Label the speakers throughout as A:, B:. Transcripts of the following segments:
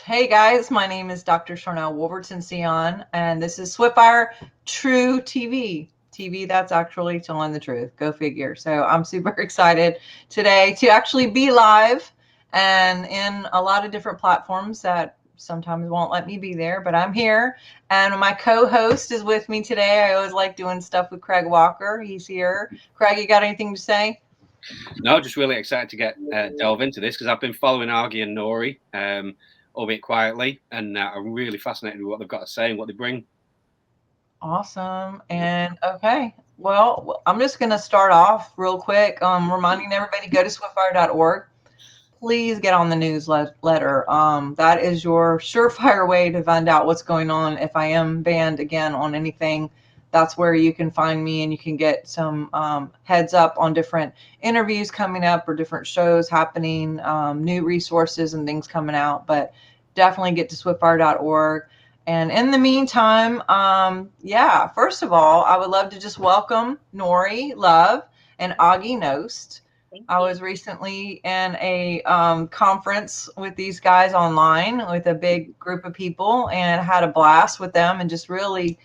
A: Hey guys, my name is Dr. Sharnael Wolverton Sehon, and this is Swiftfire True TV. TV that's actually telling the truth. Go figure. So I'm super excited today to actually be live and in a lot of different platforms that sometimes won't let me be there, but I'm here. And my co-host is with me today. I always like doing stuff with Craig Walker. He's here. Craig, you got anything to say?
B: No, just really excited to get delve into this because I've been following Aage and Nori, albeit quietly, and I'm really fascinated with what they've got to say and what they bring.
A: Awesome. And okay, well, I'm just going to start off real quick, reminding everybody go to swiftfire.org. Please get on the newsletter. That is your surefire way to find out what's going on. If I am banned again on anything, that's where you can find me and you can get some heads up on different interviews coming up or different shows happening, new resources and things coming out. But definitely get to swiftfire.org. And in the meantime, first of all, I would love to just welcome Nori Love and Aage Nost. I was recently in a conference with these guys online with a big group of people and had a blast with them and just really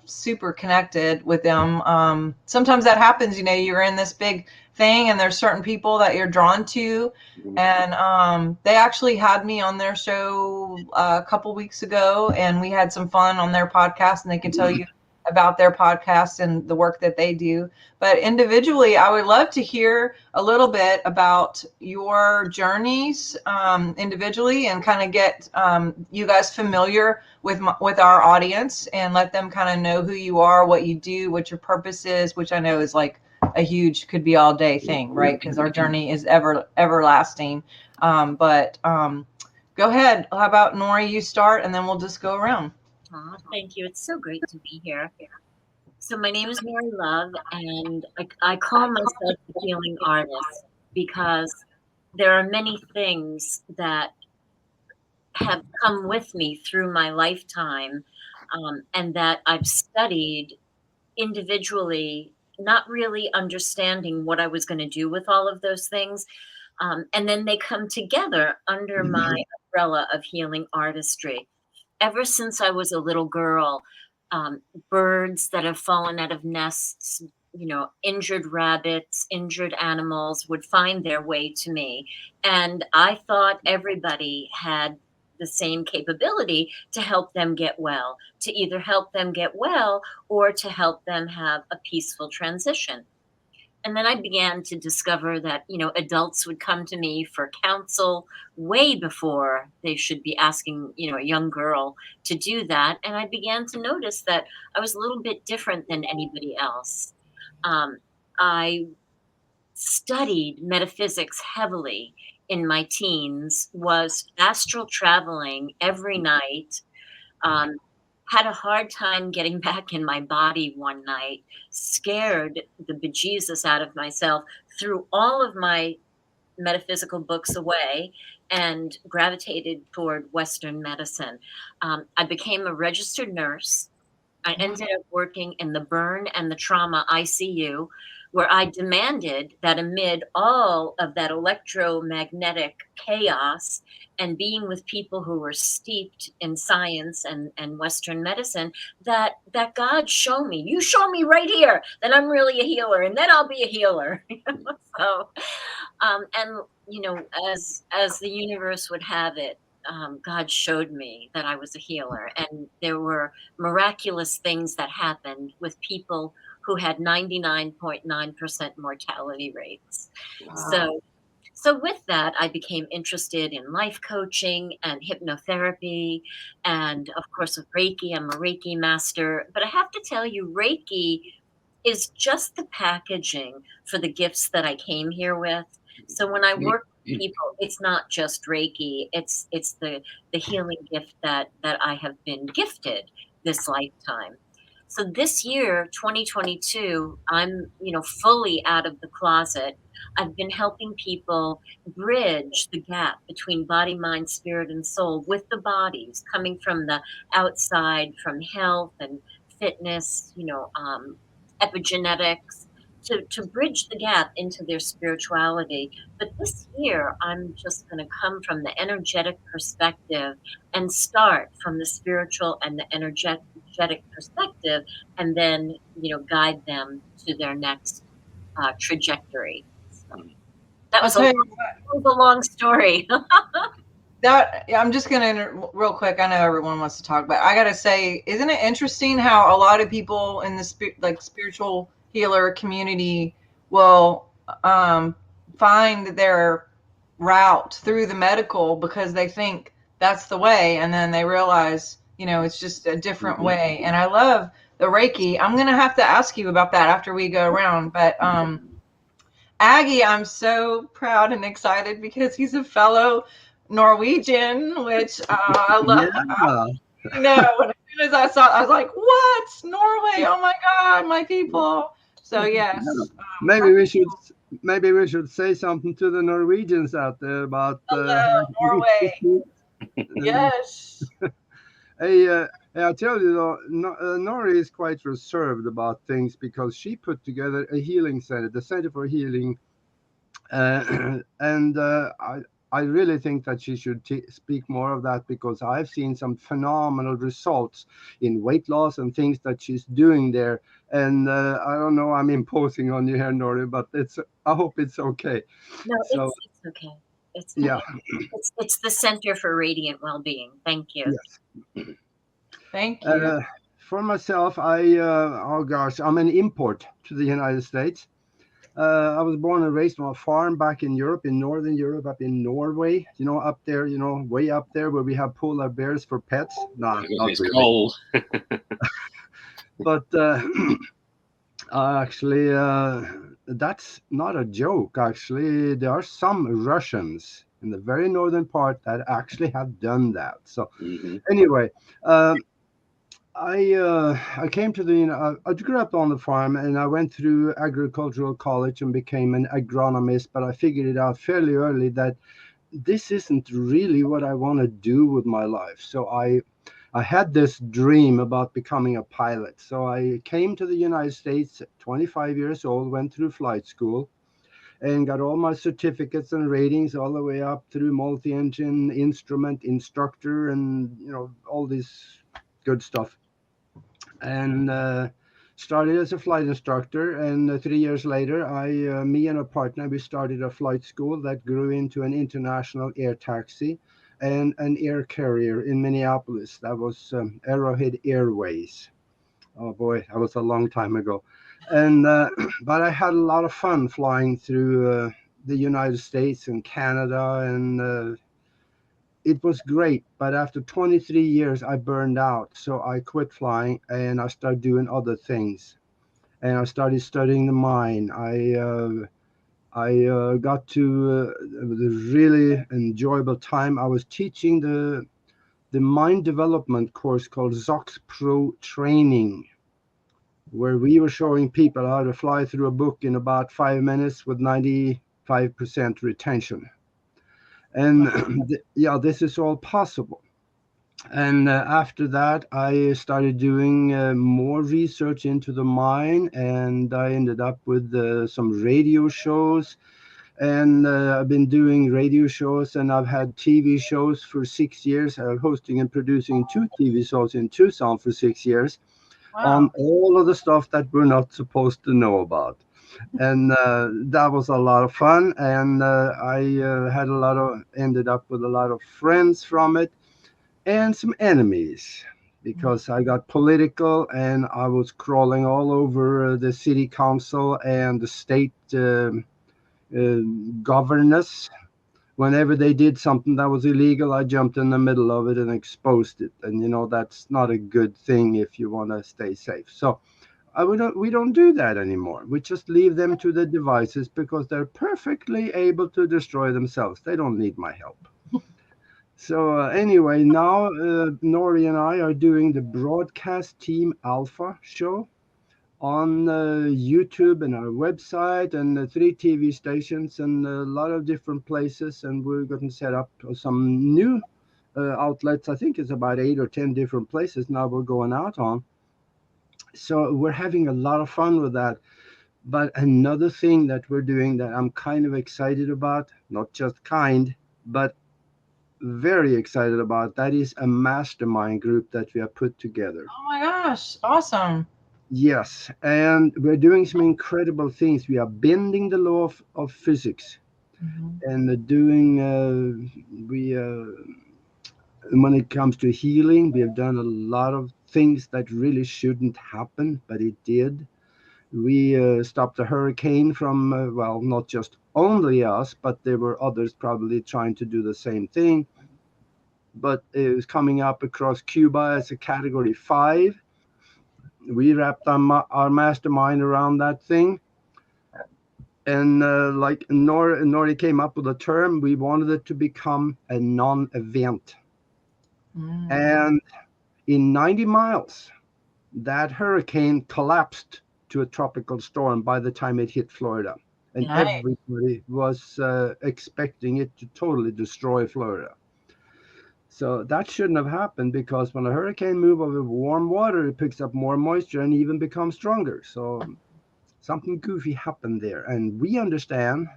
A: super connected with them. Sometimes that happens, you're in this big thing and there's certain people that you're drawn to. And they actually had me on their show a couple weeks ago and we had some fun on their podcast, and they can tell you about their podcast and the work that they do. But individually, I would love to hear a little bit about your journeys individually and kind of get you guys familiar with our audience and let them kind of know who you are, what you do, what your purpose is, which I know is like a huge, could be all day thing, right? Because our journey is everlasting. But go ahead. How about Nori, you start and then we'll just go around.
C: Thank you. It's so great to be here. So my name is Nori Love, and I call myself a healing artist because there are many things that have come with me through my lifetime, and that I've studied individually, not really understanding what I was going to do with all of those things. And then they come together under my umbrella of healing artistry. Ever since I was a little girl, birds that have fallen out of nests, injured rabbits, injured animals would find their way to me. And I thought everybody had the same capability to help them get well, to either help them get well or to help them have a peaceful transition. And then I began to discover that, adults would come to me for counsel way before they should be asking, a young girl to do that. And I began to notice that I was a little bit different than anybody else. I studied metaphysics heavily in my teens, was astral traveling every night, had a hard time getting back in my body one night, scared the bejesus out of myself, threw all of my metaphysical books away, and gravitated toward Western medicine. I became a registered nurse. I ended up working in the burn and the trauma ICU, where I demanded that amid all of that electromagnetic chaos and being with people who were steeped in science and Western medicine, that God show me, you show me right here that I'm really a healer, and then I'll be a healer. So, and as the universe would have it, God showed me that I was a healer, and there were miraculous things that happened with people who had 99.9% mortality rates.
A: Wow.
C: So with that, I became interested in life coaching and hypnotherapy, and of course with Reiki. I'm a Reiki master, but I have to tell you, Reiki is just the packaging for the gifts that I came here with. So when I work with people, it's not just Reiki, it's the healing gift that I have been gifted this lifetime. So this year, 2022, I'm, fully out of the closet. I've been helping people bridge the gap between body, mind, spirit, and soul with the bodies, coming from the outside, from health and fitness, epigenetics, to bridge the gap into their spirituality. But this year, I'm just going to come from the energetic perspective and start from the spiritual and the energetic perspective, and then, guide them to their next trajectory. So that was a long story.
A: I'm just gonna real quick. I know everyone wants to talk, but I gotta say, isn't it interesting how a lot of people in the spiritual healer community will find their route through the medical because they think that's the way, and then they realize, it's just a different way. And I love the Reiki. I'm gonna have to ask you about that after we go around, but Aage, I'm so proud and excited because he's a fellow Norwegian, which I love.
D: Yeah.
A: As soon as I saw, I was like, "What? Norway? Oh my God, my people!" So yes,
D: maybe we should say something to the Norwegians out there about
A: Norway. Yes.
D: Hey, I tell you though, Nori is quite reserved about things because she put together a healing center, the Center for Healing, and I really think that she should speak more of that because I've seen some phenomenal results in weight loss and things that she's doing there. And I don't know, I'm imposing on you here, Nori, but I hope it's okay.
C: No, so, it's okay.
D: Yeah.
C: It's the Center for Radiant Well-Being. Thank you.
D: Yes.
A: Thank you.
D: For myself, I'm an import to the United States. I was born and raised on a farm back in Europe, in Northern Europe, up in Norway, up there, way up there where we have polar bears for pets. No, not
B: it's
D: really.
B: Cold.
D: But actually, that's not a joke. Actually, there are some Russians in the very northern part that actually have done that. So anyway, I came to I grew up on the farm and I went through agricultural college and became an agronomist, but I figured it out fairly early that this isn't really what I want to do with my life. So I had this dream about becoming a pilot. So I came to the United States at 25 years old, went through flight school and got all my certificates and ratings all the way up through multi-engine instrument instructor and all this good stuff. And started as a flight instructor, and 3 years later me and a partner, we started a flight school that grew into an international air taxi and an air carrier in Minneapolis. That was Arrowhead Airways. Oh boy, that was a long time ago. And but I had a lot of fun flying through the United States and Canada, and it was great, but after 23 years, I burned out. So I quit flying and I started doing other things. And I started studying the mind. I got to it was a really enjoyable time. I was teaching the mind development course called Zox Pro Training, where we were showing people how to fly through a book in about 5 minutes with 95% retention. And this is all possible. And after that, I started doing more research into the mind, and I ended up with some radio shows. And I've been doing radio shows, and I've had TV shows for 6 years, hosting and producing 2 TV shows in Tucson for 6 years. Wow. On all of the stuff that we're not supposed to know about. And that was a lot of fun, and I ended up with a lot of friends from it and some enemies because I got political and I was crawling all over the city council and the state governors. Whenever they did something that was illegal, I jumped in the middle of it and exposed it, and that's not a good thing if you want to stay safe. So we don't do that anymore. We just leave them to the devices because they're perfectly able to destroy themselves. They don't need my help. So anyway, now Nori and I are doing the Broadcast Team Alpha show on YouTube and our website and 3 TV stations and a lot of different places. And we're going to set up some new outlets. I think it's about 8 or 10 different places now we're going out on. So we're having a lot of fun with that. But another thing that we're doing that I'm kind of excited about, not just kind, but very excited about, that is a mastermind group that we have put together.
A: Oh my gosh, awesome.
D: Yes, and we're doing some incredible things. We are bending the law of physics and doing, when it comes to healing, we have done a lot of things that really shouldn't happen, but it did. We stopped a hurricane from, well, not just only us, but there were others probably trying to do the same thing. But it was coming up across Cuba as a category 5. We wrapped our mastermind around that thing. And like Nori came up with a term, we wanted it to become a non-event. And in 90 miles, that hurricane collapsed to a tropical storm by the time it hit Florida. And
A: Nice.
D: everybody was expecting it to totally destroy Florida. So that shouldn't have happened, because when a hurricane moves over warm water, it picks up more moisture and even becomes stronger. So something goofy happened there. And we understand,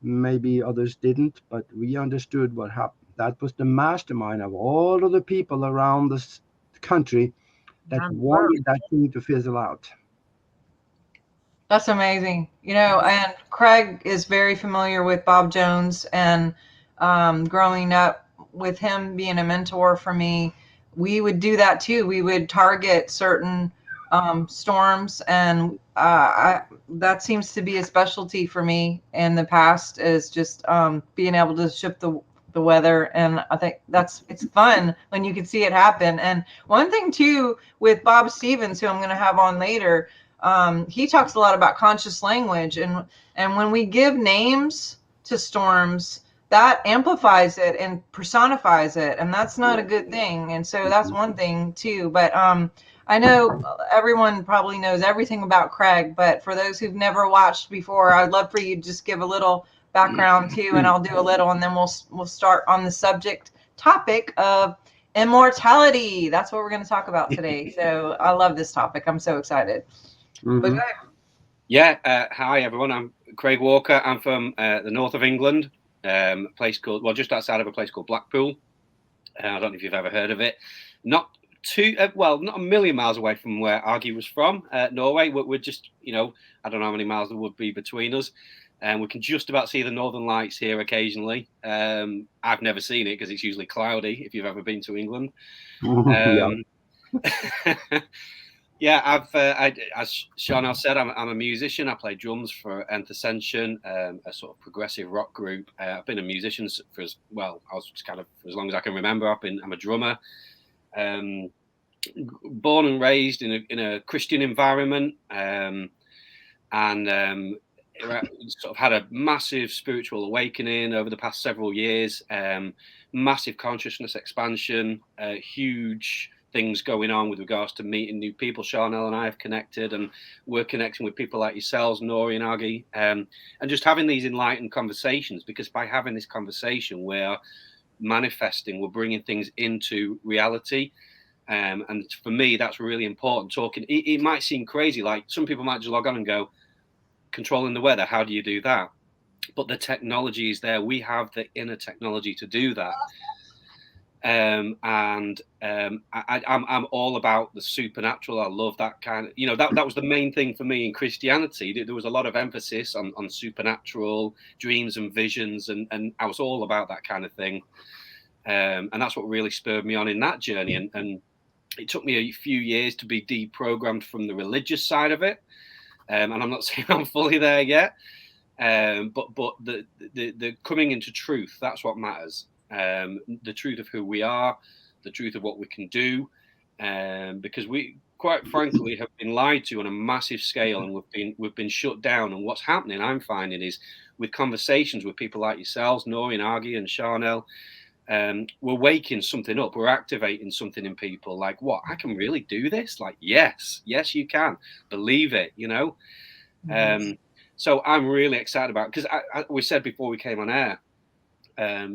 D: maybe others didn't, but we understood what happened. That was the mastermind of all of the people around the country that wanted that thing to fizzle out.
A: That's amazing. You know, and Craig is very familiar with Bob Jones, and growing up with him being a mentor for me, we would do that too. We would target certain storms, and that seems to be a specialty for me in the past, is just being able to shift the weather. And I think it's fun when you can see it happen. And one thing too with Bob Stevens, who I'm going to have on later, he talks a lot about conscious language, and when we give names to storms, that amplifies it and personifies it, and that's not a good thing. And so that's one thing too. But I know everyone probably knows everything about Craig, but for those who've never watched before, I'd love for you to just give a little background too, and I'll do a little, and then we'll start on the subject topic of immortality. That's what we're going to talk about today. So I love this topic. I'm so excited. But go ahead.
B: Yeah, hi everyone. I'm Craig Walker. I'm from the north of England, a place called, well, just outside of a place called Blackpool. I don't know if you've ever heard of it. Not too, not a million miles away from where Aage was from, Norway. We're just, I don't know how many miles there would be between us. And we can just about see the Northern Lights here occasionally. I've never seen it because it's usually cloudy, if you've ever been to England. Yeah, as Sharnael said, I'm a musician. I play drums for Ascension, a sort of progressive rock group. I've been a musician for as long as I can remember. I'm a drummer. Born and raised in a Christian environment, and sort of had a massive spiritual awakening over the past several years. Massive consciousness expansion, huge things going on with regards to meeting new people. Sharnael and I have connected, and we're connecting with people like yourselves, Nori and Aage, and just having these enlightened conversations, because by having this conversation, we're manifesting, we're bringing things into reality. And for me, that's really important. Talking, it might seem crazy, like some people might just log on and go, controlling the weather, how do you do that? But the technology is there. We have the inner technology to do that. I'm all about the supernatural. I love that kind of, that was the main thing for me in Christianity. There was a lot of emphasis on supernatural dreams and visions, and I was all about that kind of thing. And that's what really spurred me on in that journey. And it took me a few years to be deprogrammed from the religious side of it. And I'm not saying I'm fully there yet. But the coming into truth, that's what matters. The truth of who we are, the truth of what we can do, because we, quite frankly, have been lied to on a massive scale, and we've been shut down. And what's happening, I'm finding, is with conversations with people like yourselves, Nori and Aage and Sharnael, we're waking something up. We're activating something in people. Like, what? I can really do this? Like, yes, you can. Believe it. So I'm really excited about it, because we said before we came on air,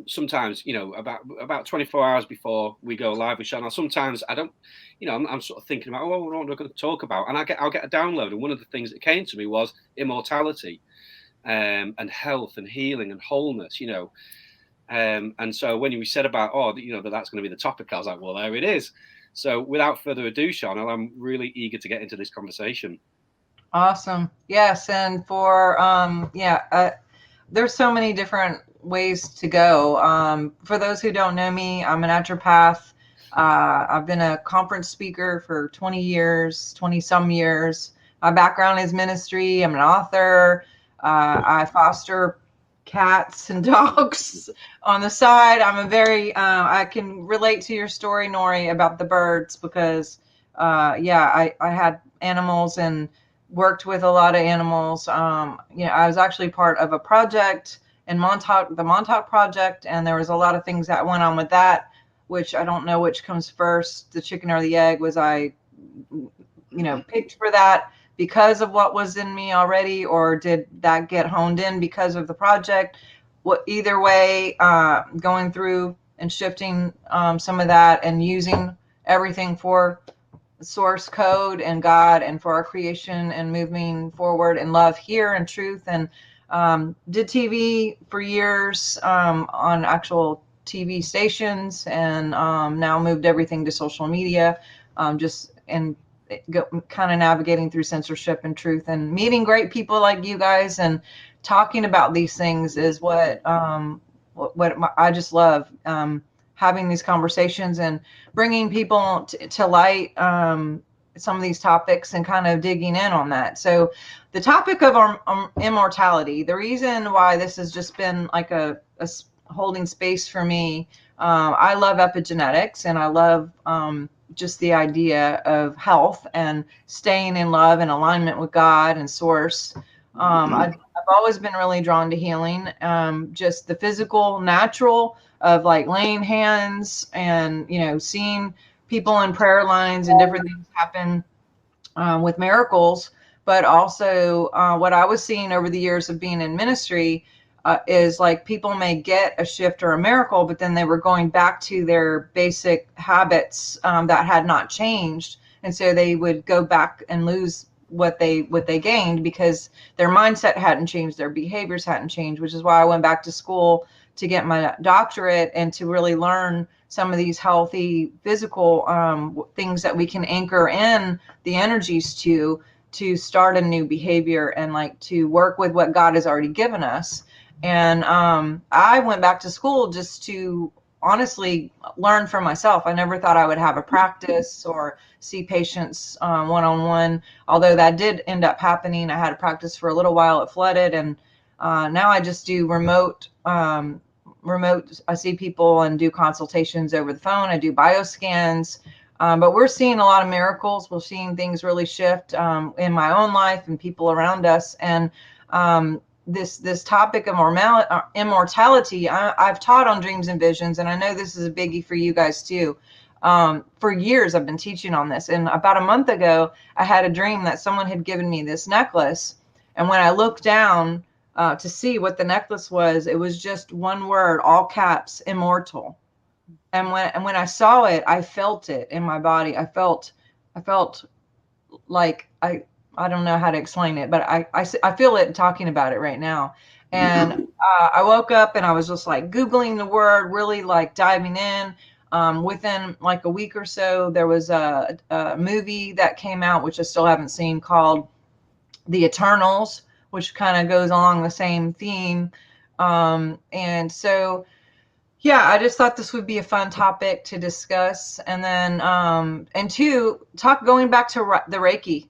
B: Sometimes, about 24 hours before we go live with Sharnael, sometimes I don't, I'm sort of thinking about, what am I going to talk about? And I'll get a download. And one of the things that came to me was immortality, and health and healing and wholeness, and so when you said about, that's going to be the topic, I was like, well, there it is. So without further ado, Sharnael, I'm really eager to get into this conversation.
A: Awesome. Yes. And for, there's so many different ways to go. For those who don't know me, I'm a naturopath. I've been a conference speaker for 20 some years. My background is ministry. I'm an author. I foster cats and dogs on the side. I'm a very, I can relate to your story, Nori, about the birds, because, I had animals and worked with a lot of animals. I was actually part of a project in Montauk, the Montauk Project, and there was a lot of things that went on with that, which I don't know which comes first, the chicken or the egg. Was I, picked for that because of what was in me already, or did that get honed in because of the project? Either way, going through and shifting some of that and using everything for source code and God and for our creation and moving forward in love here and truth. And did TV for years on actual TV stations, and now moved everything to social media, kind of navigating through censorship and truth, and meeting great people like you guys and talking about these things is what I just love. Having these conversations and bringing people to light some of these topics and kind of digging in on that. So the topic of our immortality, the reason why this has just been like a holding space for me, I love epigenetics, and I love just the idea of health and staying in love and alignment with God and source. I've always been really drawn to healing, just the physical, natural, of like laying hands and, seeing people in prayer lines and different things happen with miracles. But also what I was seeing over the years of being in ministry is like people may get a shift or a miracle, but then they were going back to their basic habits that had not changed. And so they would go back and lose what they gained because their mindset hadn't changed, their behaviors hadn't changed, which is why I went back to school to get my doctorate and to really learn some of these healthy physical things that we can anchor in the energies to start a new behavior and like to work with what God has already given us. And I went back to school just to honestly learn for myself. I never thought I would have a practice or see patients one-on-one, although that did end up happening. I had a practice for a little while, it flooded, and now I just do remote. I see people and do consultations over the phone. I do bioscans, but we're seeing a lot of miracles. We're seeing things really shift in my own life and people around us. And this topic of immortality, I've taught on dreams and visions, and I know this is a biggie for you guys too. For years, I've been teaching on this. And about a month ago, I had a dream that someone had given me this necklace. And when I looked down to see what the necklace was, it was just one word, all caps, immortal. And when I saw it, I felt it in my body. I felt like I don't know how to explain it, but I feel it talking about it right now. And I woke up and I was just like Googling the word, really like diving in. Within like a week or so, there was a movie that came out, which I still haven't seen, called The Eternals, which kind of goes along the same theme. And so, yeah, I just thought this would be a fun topic to discuss. And then, and two, going back to the Reiki.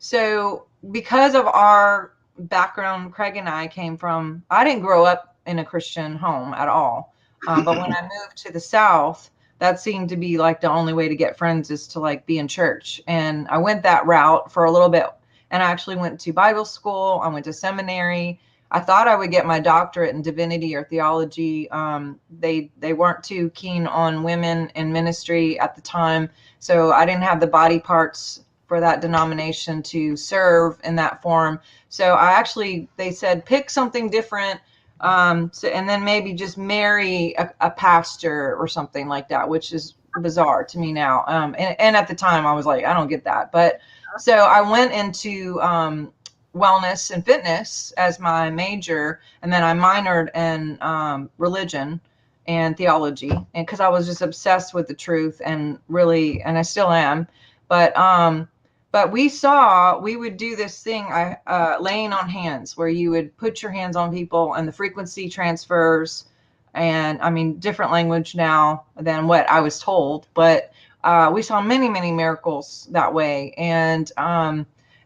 A: So because of our background, Craig and I I didn't grow up in a Christian home at all. But when I moved to the South, that seemed to be like the only way to get friends is to like be in church. And I went that route for a little bit. And I actually went to Bible school. I went to seminary. I thought I would get my doctorate in divinity or theology. They weren't too keen on women in ministry at the time. So I didn't have the body parts for that denomination to serve in that form. So they said, pick something different. So, and then maybe just marry a pastor or something like that, which is bizarre to me now. And at the time I was like, I don't get that. But so I went into wellness and fitness as my major, and then I minored in religion and theology, and because I was just obsessed with the truth and really, and I still am. But we would do this thing, laying on hands, where you would put your hands on people and the frequency transfers, and I mean, different language now than what I was told, but we saw many, many miracles that way. And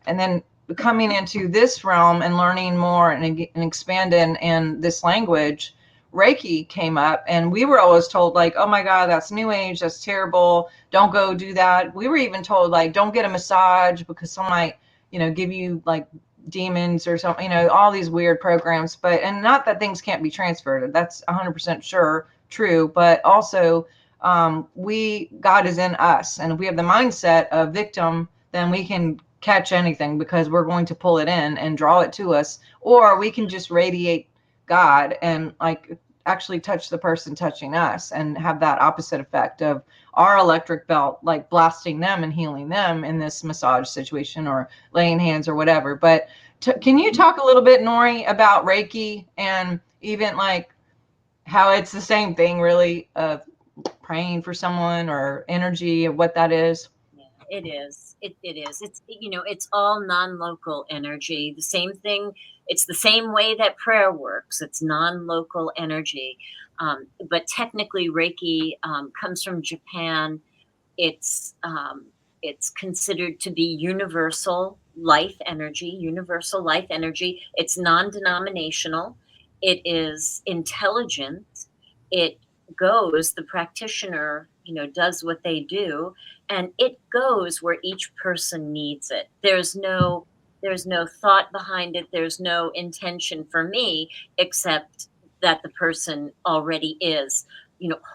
A: then coming into this realm and learning more and expanding in this language, Reiki came up, and we were always told, like, oh my God, that's new age, that's terrible, don't go do that. We were even told, like, don't get a massage because someone might, give you like demons or something, all these weird programs. But, and not that things can't be transferred, that's 100% sure true, but also God is in us, and if we have the mindset of victim, then we can catch anything because we're going to pull it in and draw it to us, or we can just radiate God and like actually touch the person touching us and have that opposite effect of our electric belt, like blasting them and healing them in this massage situation or laying hands or whatever. But can you talk a little bit, Nori, about Reiki and even like how it's the same thing really of praying for someone or energy of what that is?
C: It is. It is. It's, it's all non-local energy. The same thing. It's the same way that prayer works. It's non-local energy. But technically, Reiki comes from Japan. It's considered to be universal life energy. Universal life energy. It's non-denominational. It is intelligent. It goes. The practitioner, does what they do, and it goes where each person needs it. There's no thought behind it. There's no intention for me except that the person already is,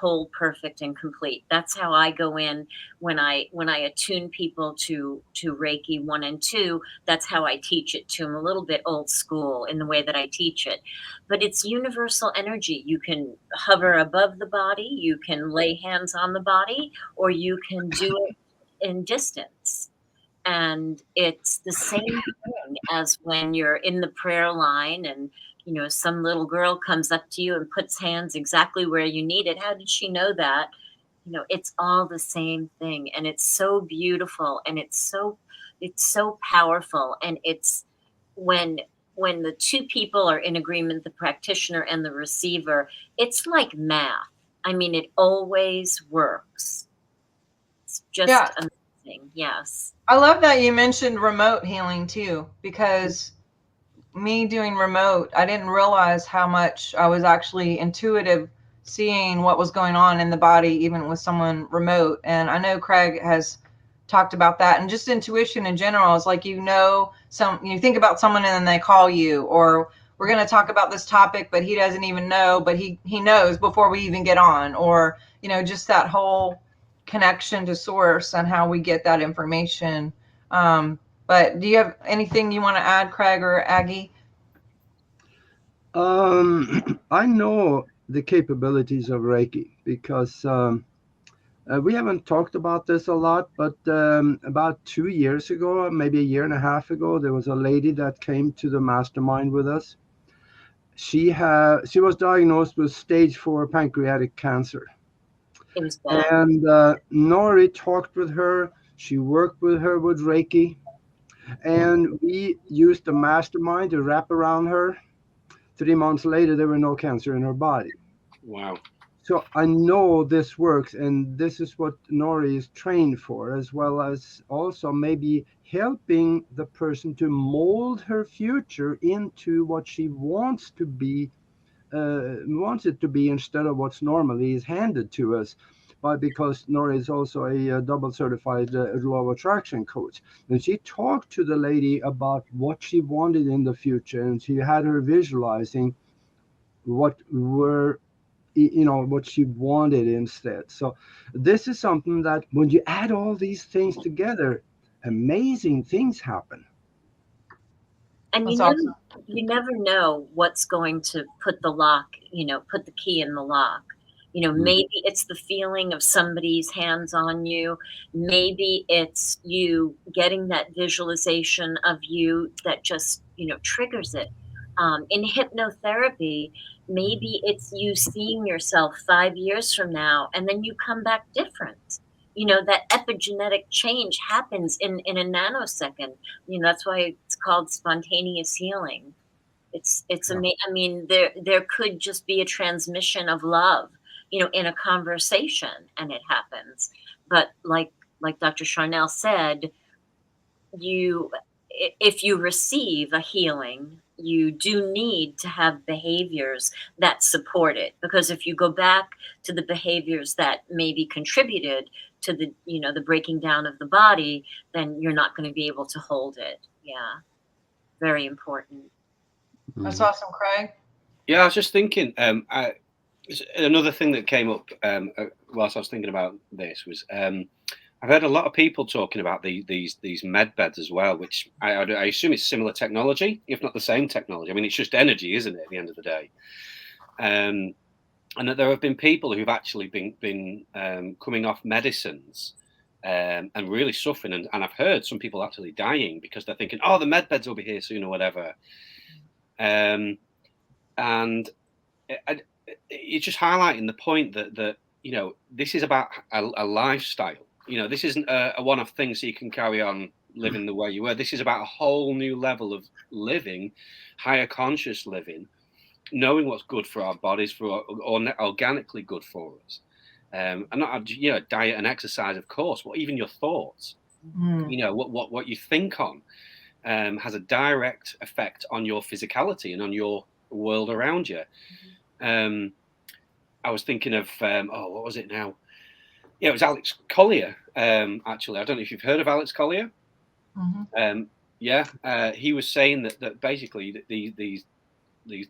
C: whole, perfect, and complete. That's how I go in when I attune people to Reiki 1 and 2. That's how I teach it to them. A little bit old school in the way that I teach it, but it's universal energy. You can hover above the body, you can lay hands on the body, or you can do it in distance. And it's the same thing as when you're in the prayer line and some little girl comes up to you and puts hands exactly where you need it. How did she know that? It's all the same thing, and it's so beautiful, and it's so powerful. And it's when the two people are in agreement, the practitioner and the receiver, it's like math. I mean, it always works. It's just amazing. Yes.
A: I love that you mentioned remote healing too, because me doing remote, I didn't realize how much I was actually intuitive, seeing what was going on in the body, even with someone remote. And I know Craig has talked about that, and just intuition in general is like, you think about someone and then they call you, or we're going to talk about this topic, but he doesn't even know, but he knows before we even get on, or, just that whole connection to source and how we get that information. But do you have anything you want to add, Craig or Aggie?
D: I know the capabilities of Reiki because we haven't talked about this a lot, but about 2 years ago, maybe a year and a half ago, there was a lady that came to the mastermind with us. She was diagnosed with stage 4 pancreatic cancer.
C: It was bad.
D: And Nori talked with her. She worked with her with Reiki. And we used the mastermind to wrap around her. 3 months later, there were no cancer in her body.
B: Wow.
D: So I know this works, and this is what Nori is trained for, as well as also maybe helping the person to mold her future into what she wants to be, wants it to be, instead of what's normally is handed to us. But because Nori is also a double certified law of attraction coach, and she talked to the lady about what she wanted in the future, and she had her visualizing what she wanted instead. So this is something that when you add all these things together, amazing things happen.
C: And
A: That's awesome.
C: you never know what's going to put the lock, put the key in the lock. Maybe it's the feeling of somebody's hands on you. Maybe it's you getting that visualization of you that just, triggers it. In hypnotherapy, maybe it's you seeing yourself 5 years from now, and then you come back different. That epigenetic change happens in a nanosecond. That's why it's called spontaneous healing. It's I mean, there could just be a transmission of love, in a conversation, and it happens. But like Dr. Sharnael said, you if you receive a healing, you do need to have behaviors that support it, because if you go back to the behaviors that maybe contributed to the breaking down of the body, then you're not going to be able to hold it. Yeah, very important.
A: That's awesome, Craig.
B: Yeah, I was just thinking. Another thing that came up whilst I was thinking about this was I've heard a lot of people talking about these med beds as well, which I assume it's similar technology, if not the same technology. I mean, it's just energy, isn't it? At the end of the day, and that there have been people who've actually been coming off medicines and really suffering, and I've heard some people actually dying because they're thinking, oh, the med beds will be here soon or whatever. And it's just highlighting the point that this is about a lifestyle. This isn't a one-off thing so you can carry on living the way you were. This is about a whole new level of living, higher conscious living, knowing what's good for our bodies, or organically good for us, and not diet and exercise, of course, but even your thoughts. What you think on has a direct effect on your physicality and on your world around you. I was thinking of what was it now? Yeah, it was Alex Collier. Actually, I don't know if you've heard of Alex Collier. He was saying that basically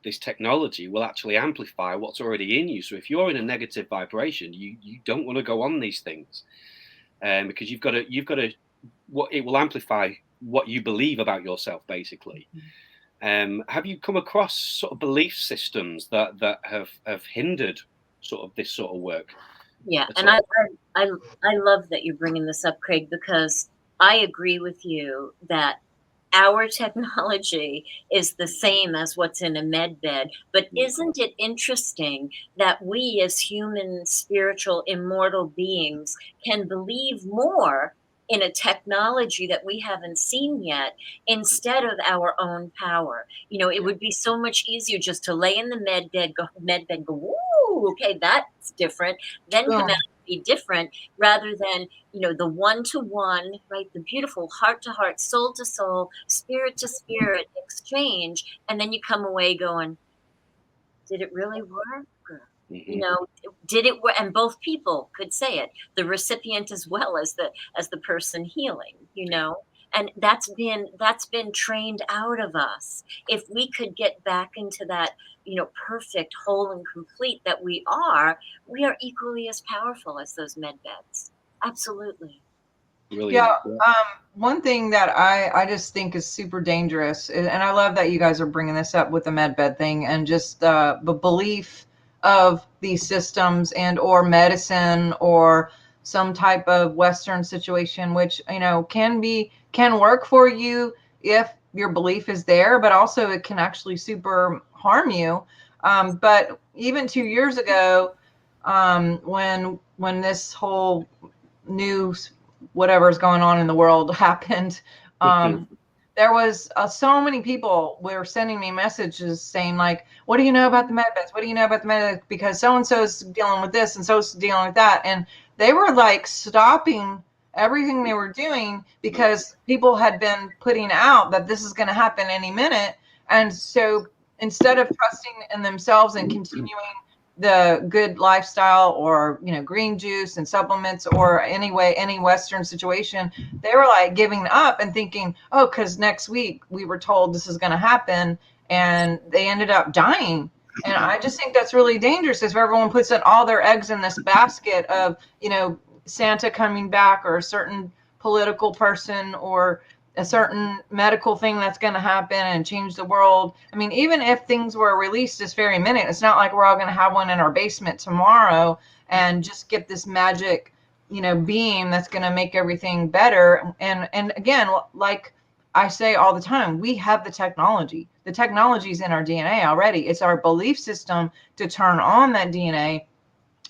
B: this technology will actually amplify what's already in you. So if you're in a negative vibration, you don't want to go on these things, because you've got to what it will amplify what you believe about yourself, basically. Have you come across sort of belief systems that have hindered sort of this sort of work?
C: Yeah, and I love that you're bringing this up, Craig, because I agree with you that our technology is the same as what's in a med bed. But isn't it interesting that we as human, spiritual, immortal beings can believe more in a technology that we haven't seen yet instead of our own power? It would be so much easier just to lay in the med bed, go, woo, okay, that's different, then come out and be different, rather than, the one-to-one, right? The beautiful heart-to-heart, soul-to-soul, spirit-to-spirit exchange. And then you come away going, did it really work? Did it work? And both people could say it, the recipient as well as the person healing, and that's been trained out of us. If we could get back into that, perfect, whole and complete that we are equally as powerful as those med beds. Absolutely.
B: Brilliant.
A: Yeah. One thing that I just think is super dangerous, and I love that you guys are bringing this up with the med bed thing, and just the belief of these systems and or medicine or some type of Western situation, which can work for you if your belief is there, but also it can actually super harm you. But even 2 years ago, when this whole news whatever's going on in the world happened, there was so many people were sending me messages saying, like, what do you know about the med beds? What do you know about the med beds? Because so-and-so's dealing with this and so's dealing with that. And they were like stopping everything they were doing because people had been putting out that this is going to happen any minute. And so instead of trusting in themselves and continuing the good lifestyle, or green juice and supplements, or any Western situation, they were like giving up and thinking, oh, because next week we were told this is going to happen, and they ended up dying. And I just think that's really dangerous, if everyone puts in all their eggs in this basket of Santa coming back, or a certain political person, or a certain medical thing that's going to happen and change the world. I mean, even if things were released this very minute, it's not like we're all going to have one in our basement tomorrow and just get this magic, you know, beam that's going to make everything better. And again, like I say all the time, we have the technology. The technology is in our DNA already. It's our belief system to turn on that DNA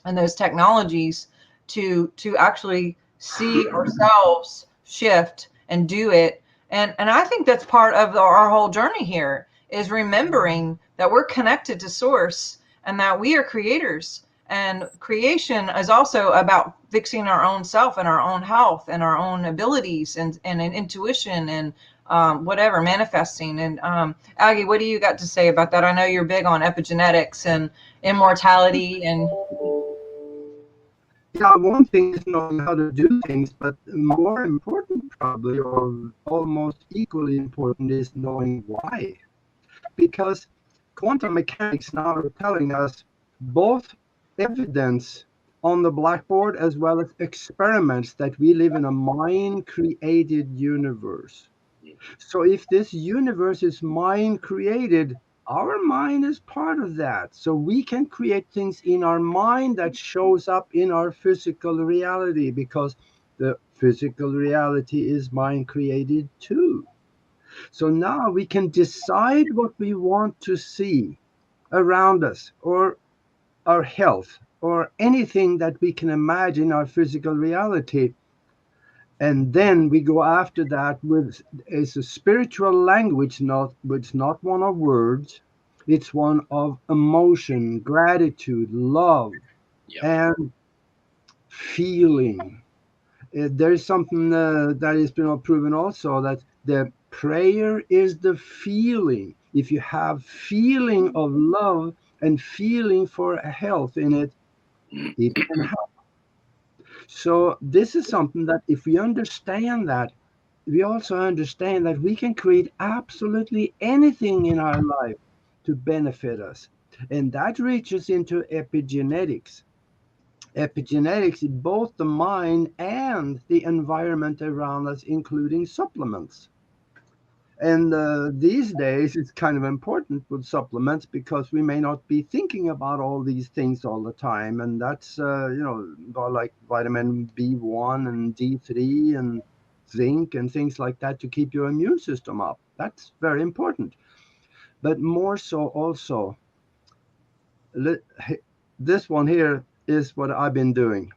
A: and those technologies to actually see ourselves shift and do it. And I think that's part of our whole journey here, is remembering that we're connected to source and that we are creators. And creation is also about fixing our own self and our own health and our own abilities and intuition and whatever, manifesting. And Aage, what do you got to say about that? I know you're big on epigenetics and immortality and...
D: Yeah, one thing is knowing how to do things, but more important probably, or almost equally important, is knowing why. Because quantum mechanics now are telling us both evidence on the blackboard as well as experiments that we live in a mind-created universe. So if this universe is mind-created, our mind is part of that. So we can create things in our mind that shows up in our physical reality, because the physical reality is mind-created too. So now we can decide what we want to see around us, or our health, or anything that we can imagine our physical reality. And then we go after that with it's a spiritual language, it's not one of words, it's one of emotion, gratitude, love, and feeling. There's something that has been proven also, that the prayer is the feeling. If you have feeling of love and feeling for health in it, it can help. So this is something that if we understand that, we also understand that we can create absolutely anything in our life to benefit us. And that reaches into epigenetics. Epigenetics is both the mind and the environment around us, including supplements. And these days, it's kind of important with supplements, because we may not be thinking about all these things all the time. And that's, like vitamin B1 and D3 and zinc and things like that to keep your immune system up. That's very important. But more so also, this one here is what I've been doing.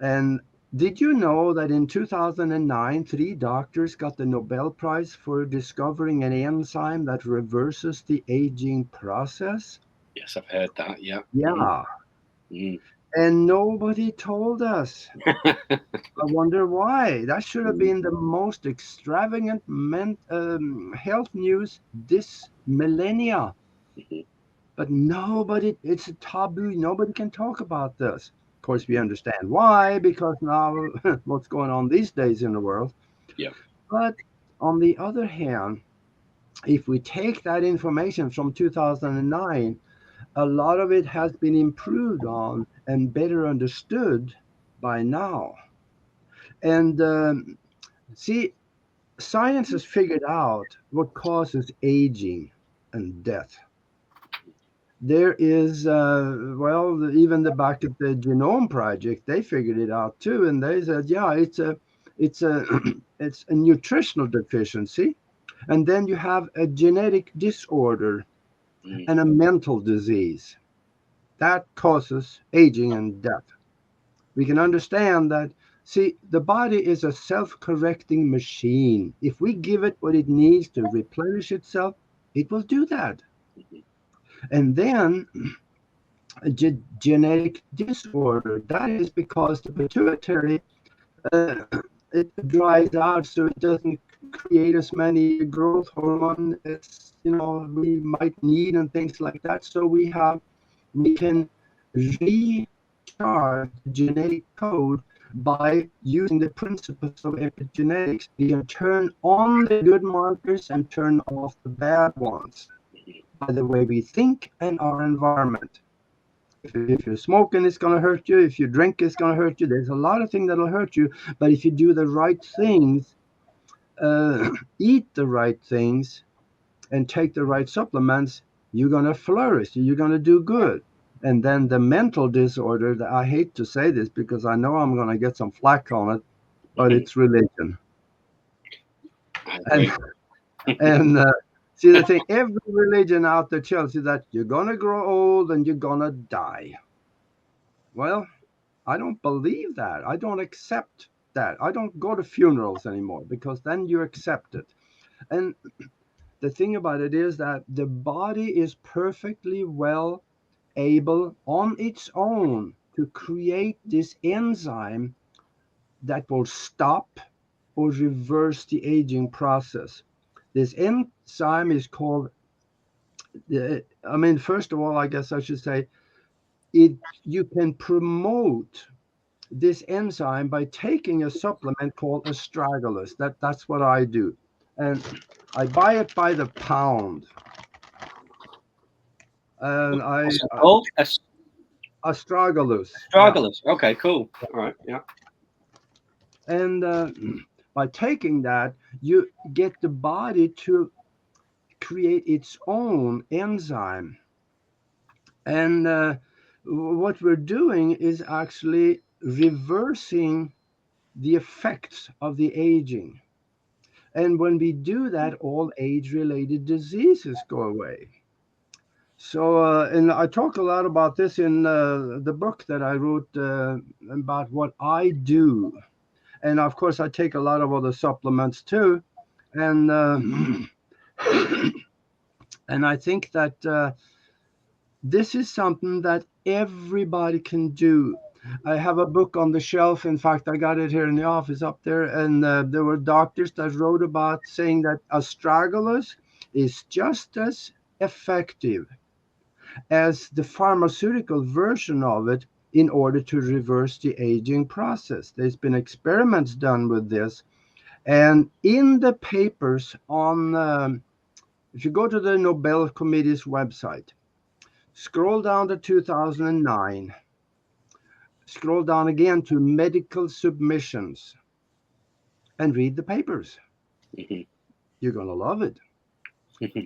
D: And did you know that in 2009, 3 doctors got the Nobel Prize for discovering an enzyme that reverses the aging process?
B: Yes, I've heard that. Yeah.
D: Yeah. Mm. And nobody told us. I wonder why. That should have been the most extravagant health news this millennia. But nobody, it's a taboo. Nobody can talk about this. Of course, we understand why, because now what's going on these days in the world.
B: Yeah.
D: But on the other hand, if we take that information from 2009, a lot of it has been improved on and better understood by now. And see, science has figured out what causes aging and death. There is, even the back at the Genome Project, they figured it out too, and they said, yeah, it's a it's a nutritional deficiency, and then you have a genetic disorder and a mental disease that causes aging and death. We can understand that. See, the body is a self-correcting machine. If we give it what it needs to replenish itself, it will do that. And then a genetic disorder, that is because the pituitary, it dries out, so it doesn't create as many growth hormone as we might need and things like that. So we can recharge the genetic code by using the principles of epigenetics. We can turn on the good markers and turn off the bad ones by the way we think and our environment. If you're smoking, it's going to hurt you. If you drink, it's going to hurt you. There's a lot of things that'll hurt you. But if you do the right things, eat the right things and take the right supplements, you're going to flourish. You're going to do good. And then the mental disorder, I hate to say this because I know I'm going to get some flack on it, but it's religion. And, see, the thing, every religion out there tells you that you're going to grow old and you're going to die. Well, I don't believe that. I don't accept that. I don't go to funerals anymore because then you accept it. And the thing about it is that the body is perfectly well able on its own to create this enzyme that will stop or reverse the aging process. This enzyme is called, first of all, I guess I should say, you can promote this enzyme by taking a supplement called astragalus. That's what I do. And I buy it by the pound. And
B: What's it called?
D: Astragalus.
B: Astragalus. Yeah. Okay, cool. All right, yeah.
D: And by taking that, you get the body to create its own enzyme. And what we're doing is actually reversing the effects of the aging. And when we do that, all age-related diseases go away. So, and I talk a lot about this in the book that I wrote about what I do. And of course, I take a lot of other supplements too. And and I think that this is something that everybody can do. I have a book on the shelf. In fact, I got it here in the office up there. And there were doctors that wrote about saying that astragalus is just as effective as the pharmaceutical version of it in order to reverse the aging process. There's been experiments done with this. And in the papers on, if you go to the Nobel Committee's website, scroll down to 2009, scroll down again to medical submissions, and read the papers. You're going to love it.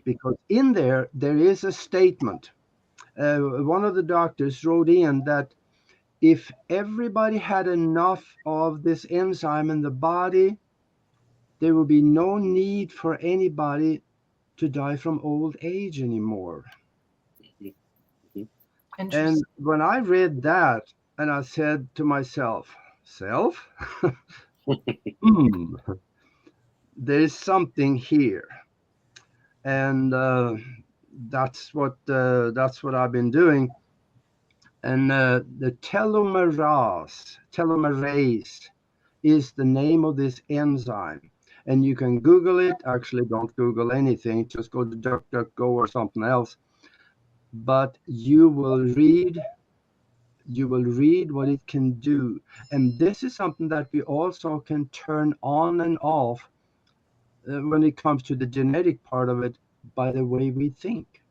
D: Because in there is a statement. One of the doctors wrote in that if everybody had enough of this enzyme in the body, there would be no need for anybody to die from old age anymore. And when I read that, and I said to myself, there's something here. And that's what I've been doing. And the telomerase is the name of this enzyme. And you can Google it. Actually, don't Google anything. Just go to DuckDuckGo or something else. But you will read what it can do. And this is something that we also can turn on and off when it comes to the genetic part of it by the way we think.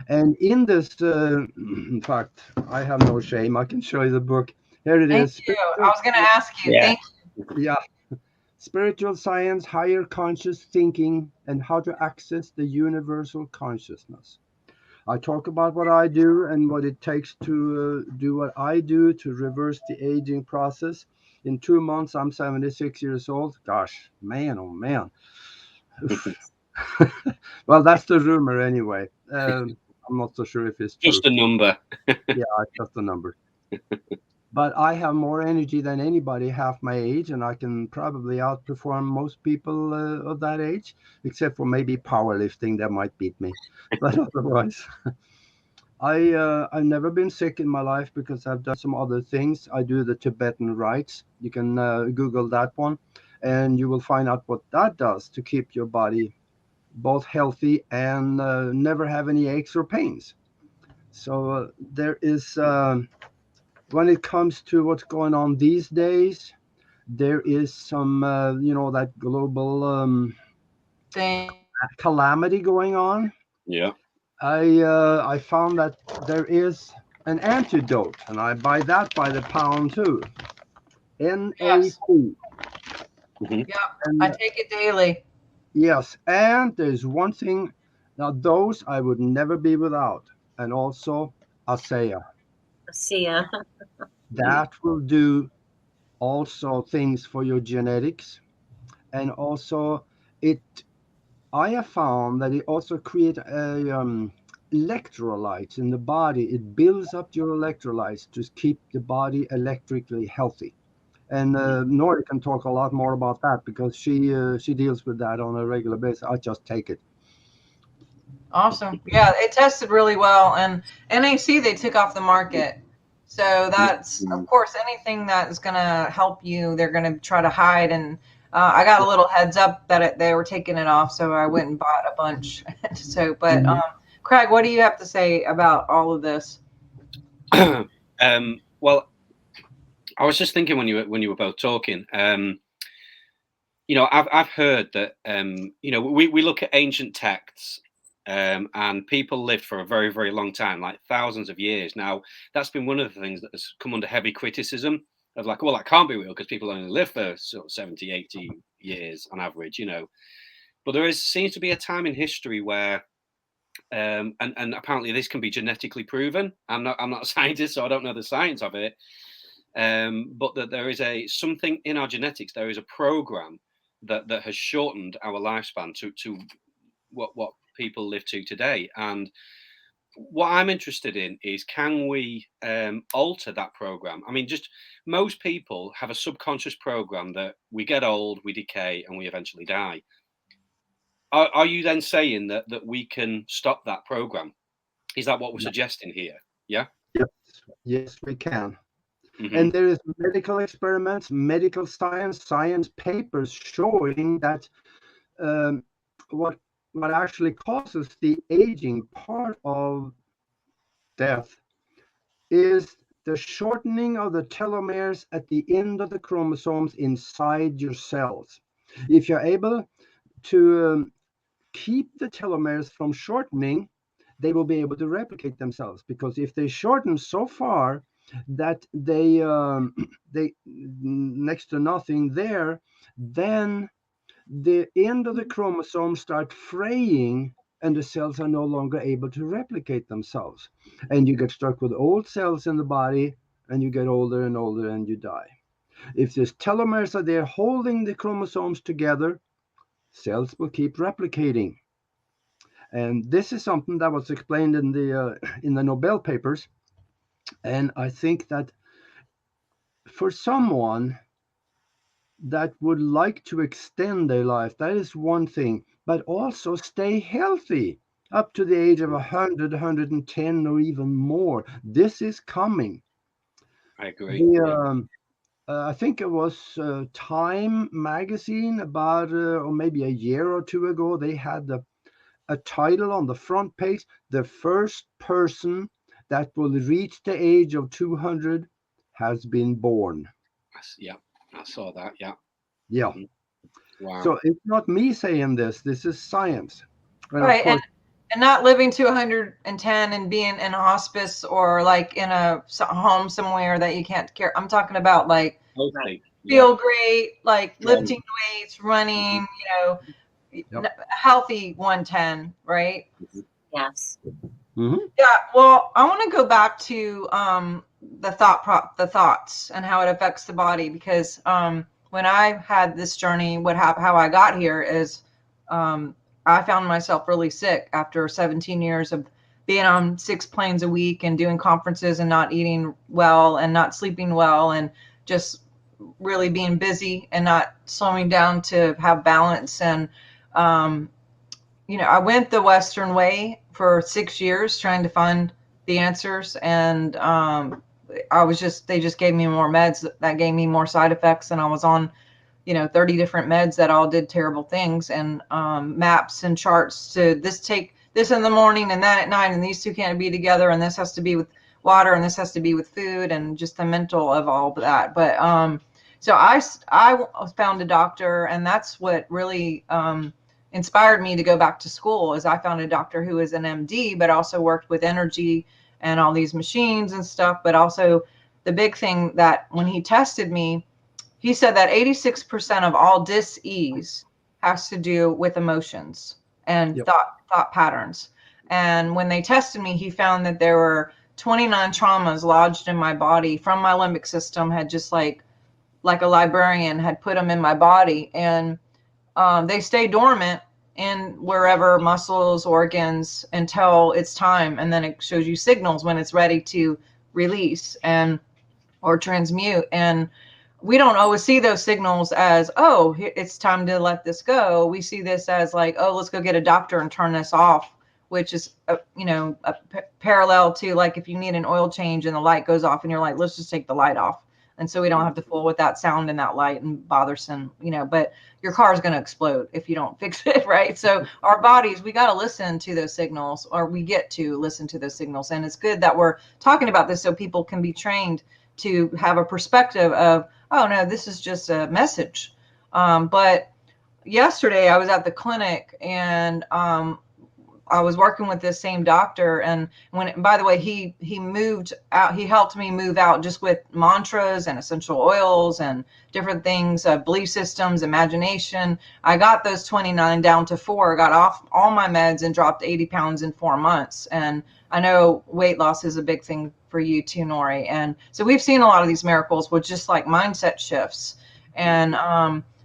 D: And in this, in fact, I have no shame. I can show you the book. Here it is.
A: Thank you. I was going to ask you. Yeah. Thank you.
D: Yeah. Spiritual Science, Higher Conscious Thinking, and How to Access the Universal Consciousness. I talk about what I do and what it takes to do what I do to reverse the aging process. In 2 months, I'm 76 years old. Gosh, man, oh man. Well, that's the rumor anyway. I'm not so sure if it's true.
B: Just a number.
D: Yeah, just a number. But I have more energy than anybody half my age, and I can probably outperform most people of that age, except for maybe powerlifting. That might beat me. But otherwise, I've never been sick in my life because I've done some other things. I do the Tibetan rites. You can Google that one, and you will find out what that does to keep your body both healthy and never have any aches or pains. So there is, when it comes to what's going on these days, there is some, that global calamity going on.
B: Yeah.
D: I found that there is an antidote, and I buy that by the pound too. NAC.
B: Mhm.
A: Yeah,
D: And
A: I take it daily.
D: yes, and there's one thing. Now, those I would never be without, and also Asea.
C: See ya.
D: That will do also things for your genetics, and also it. I have found that it also creates a electrolytes in the body. It builds up your electrolytes to keep the body electrically healthy. And Nori can talk a lot more about that because she deals with that on a regular basis. I just take it.
A: Awesome. Yeah, it tested really well, and NAC they took off the market. So that's, of course, anything that is going to help you, they're going to try to hide. And I got a little heads up that they were taking it off, so I went and bought a bunch. So, but Craig, what do you have to say about all of this?
B: Well, I was just thinking when you were both talking. You know, I've heard that you know, we look at ancient texts, and people lived for a very, very long time, like thousands of years. Now, that's been one of the things that has come under heavy criticism of like, well, that can't be real because people only live for sort of 70, 80 years on average, you know. But there seems to be a time in history where and apparently this can be genetically proven. I'm not a scientist, so I don't know the science of it. But that there is something in our genetics. There is a program that has shortened our lifespan to what people live to today. And what I'm interested in is, can we alter that program? I mean, just most people have a subconscious program that we get old, we decay, and we eventually die. Are you then saying that we can stop that program? Is that what we're suggesting here? Yeah.
D: Yes, yes, we can.
B: Mm-hmm.
D: And there is medical experiments, medical science papers showing that what actually causes the aging part of death is the shortening of the telomeres at the end of the chromosomes inside your cells. If you're able to keep the telomeres from shortening, they will be able to replicate themselves. Because if they shorten so far that they next to nothing there, then the end of the chromosome start fraying and the cells are no longer able to replicate themselves, and you get stuck with old cells in the body, and you get older and older and you die. If these telomeres are there holding the chromosomes together, cells will keep replicating. And this is something that was explained in the Nobel papers. And I think that for someone that would like to extend their life, that is one thing, but also stay healthy up to the age of 100, 110, or even more. This is coming.
B: I agree.
D: I think it was Time magazine about, or maybe a year or two ago, they had a title on the front page: the first person that will reach the age of 200 has been born.
B: Yeah, I saw that. Yeah.
D: Yeah.
B: Mm-hmm. Wow.
D: So it's not me saying this is science. And
A: Right.
D: of course,
A: and not living to 110 and being in a hospice or like in a home somewhere that you can't care. I'm talking about like feel great, like lifting weights, running, you know, healthy 110, right?
C: Yes.
D: Mm-hmm.
A: Yeah. Well, I want to go back to the thoughts and how it affects the body, because when I had this journey, how I got here is I found myself really sick after 17 years of being on 6 planes a week and doing conferences and not eating well and not sleeping well and just really being busy and not slowing down to have balance. And you know, I went the Western way for 6 years trying to find the answers, and they just gave me more meds that gave me more side effects, and I was on, you know, 30 different meds that all did terrible things, and maps and charts to take this in the morning and that at night, and these two can't be together, and this has to be with water, and this has to be with food, and just the mental of all of that. But so I found a doctor, and that's what really inspired me to go back to school. Is I found a doctor who is an MD, but also worked with energy and all these machines and stuff. But also the big thing that when he tested me, he said that 86% of all dis-ease has to do with emotions and
D: Yep.
A: thought patterns. And when they tested me, he found that there were 29 traumas lodged in my body from my limbic system, had just like a librarian had put them in my body, and they stay dormant in wherever muscles, organs, until it's time, and then it shows you signals when it's ready to release and or transmute. And we don't always see those signals as, oh, it's time to let this go. We see this as like, oh, let's go get a doctor and turn this off, which is parallel to like if you need an oil change and the light goes off and you're like, let's just take the light off. And so we don't have to fool with that sound and that light and bothersome, but your car is going to explode if you don't fix it, right? So our bodies, we got to listen to those signals, or we get to listen to those signals. And it's good that we're talking about this so people can be trained to have a perspective of, oh no, this is just a message. But yesterday I was at the clinic, and I was working with this same doctor, and by the way, he moved out, he helped me move out just with mantras and essential oils and different things, belief systems, imagination. I got those 29 down to 4, got off all my meds and dropped 80 pounds in 4 months. And I know weight loss is a big thing for you too, Nori. And so we've seen a lot of these miracles with just like mindset shifts. And,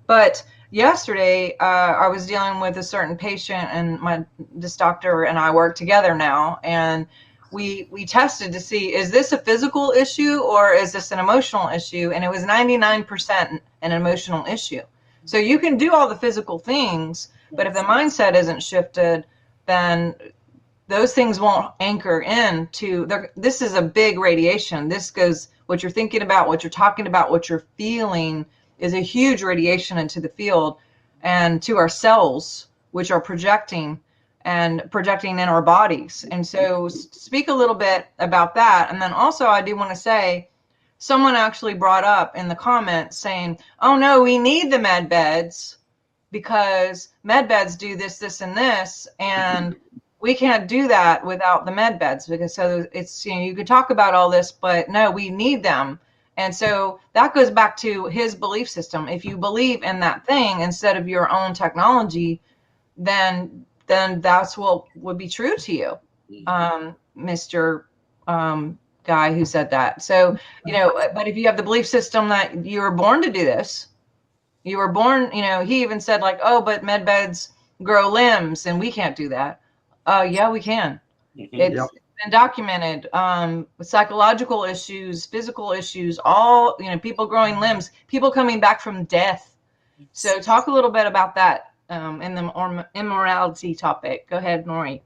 A: but yesterday, I was dealing with a certain patient, and this doctor and I work together now, and we tested to see, is this a physical issue or is this an emotional issue? And it was 99% an emotional issue. So you can do all the physical things, but if the mindset isn't shifted, then those things won't anchor into this is a big radiation. This goes, what you're thinking about, what you're talking about, what you're feeling is a huge radiation into the field and to our cells, which are projecting in our bodies. And so speak a little bit about that. And then also I do want to say, someone actually brought up in the comments saying, oh no, we need the med beds because med beds do this, this, and this. And we can't do that without the med beds, because so it's, you could talk about all this, but no, we need them. And so that goes back to his belief system. If you believe in that thing instead of your own technology, then that's what would be true to you, Mr. Guy who said that. So, but if you have the belief system that you were born to do this, you were born, he even said like, oh, but med beds grow limbs and we can't do that. Yeah, we can. It's been documented. Psychological issues, physical issues, all, people growing limbs, people coming back from death. So talk a little bit about that in the immortality topic. Go ahead, Nori.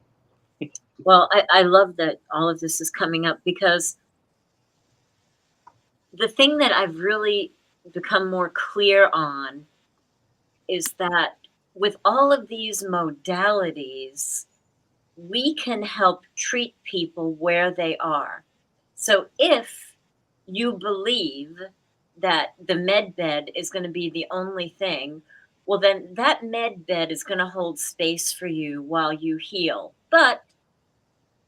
C: Well, I love that all of this is coming up, because the thing that I've really become more clear on is that with all of these modalities, we can help treat people where they are. So if you believe that the med bed is going to be the only thing, well, then that med bed is going to hold space for you while you heal. But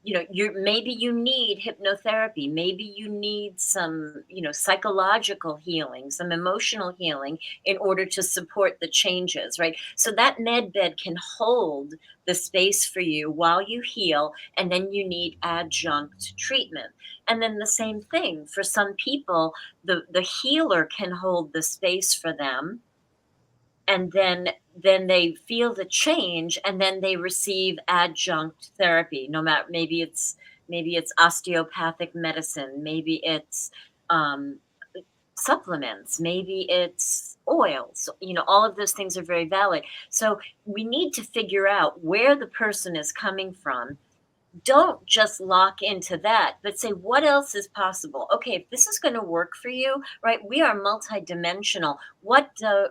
C: maybe you need hypnotherapy, maybe you need some, psychological healing, some emotional healing in order to support the changes, right? So that med bed can hold the space for you while you heal, and then you need adjunct treatment. And then the same thing for some people, the healer can hold the space for them, and then they feel the change, and then they receive adjunct therapy. No matter, maybe it's osteopathic medicine, maybe it's supplements, maybe it's oils. All of those things are very valid. So we need to figure out where the person is coming from. Don't just lock into that, but say, what else is possible? Okay, if this is going to work for you, right? We are multidimensional. What do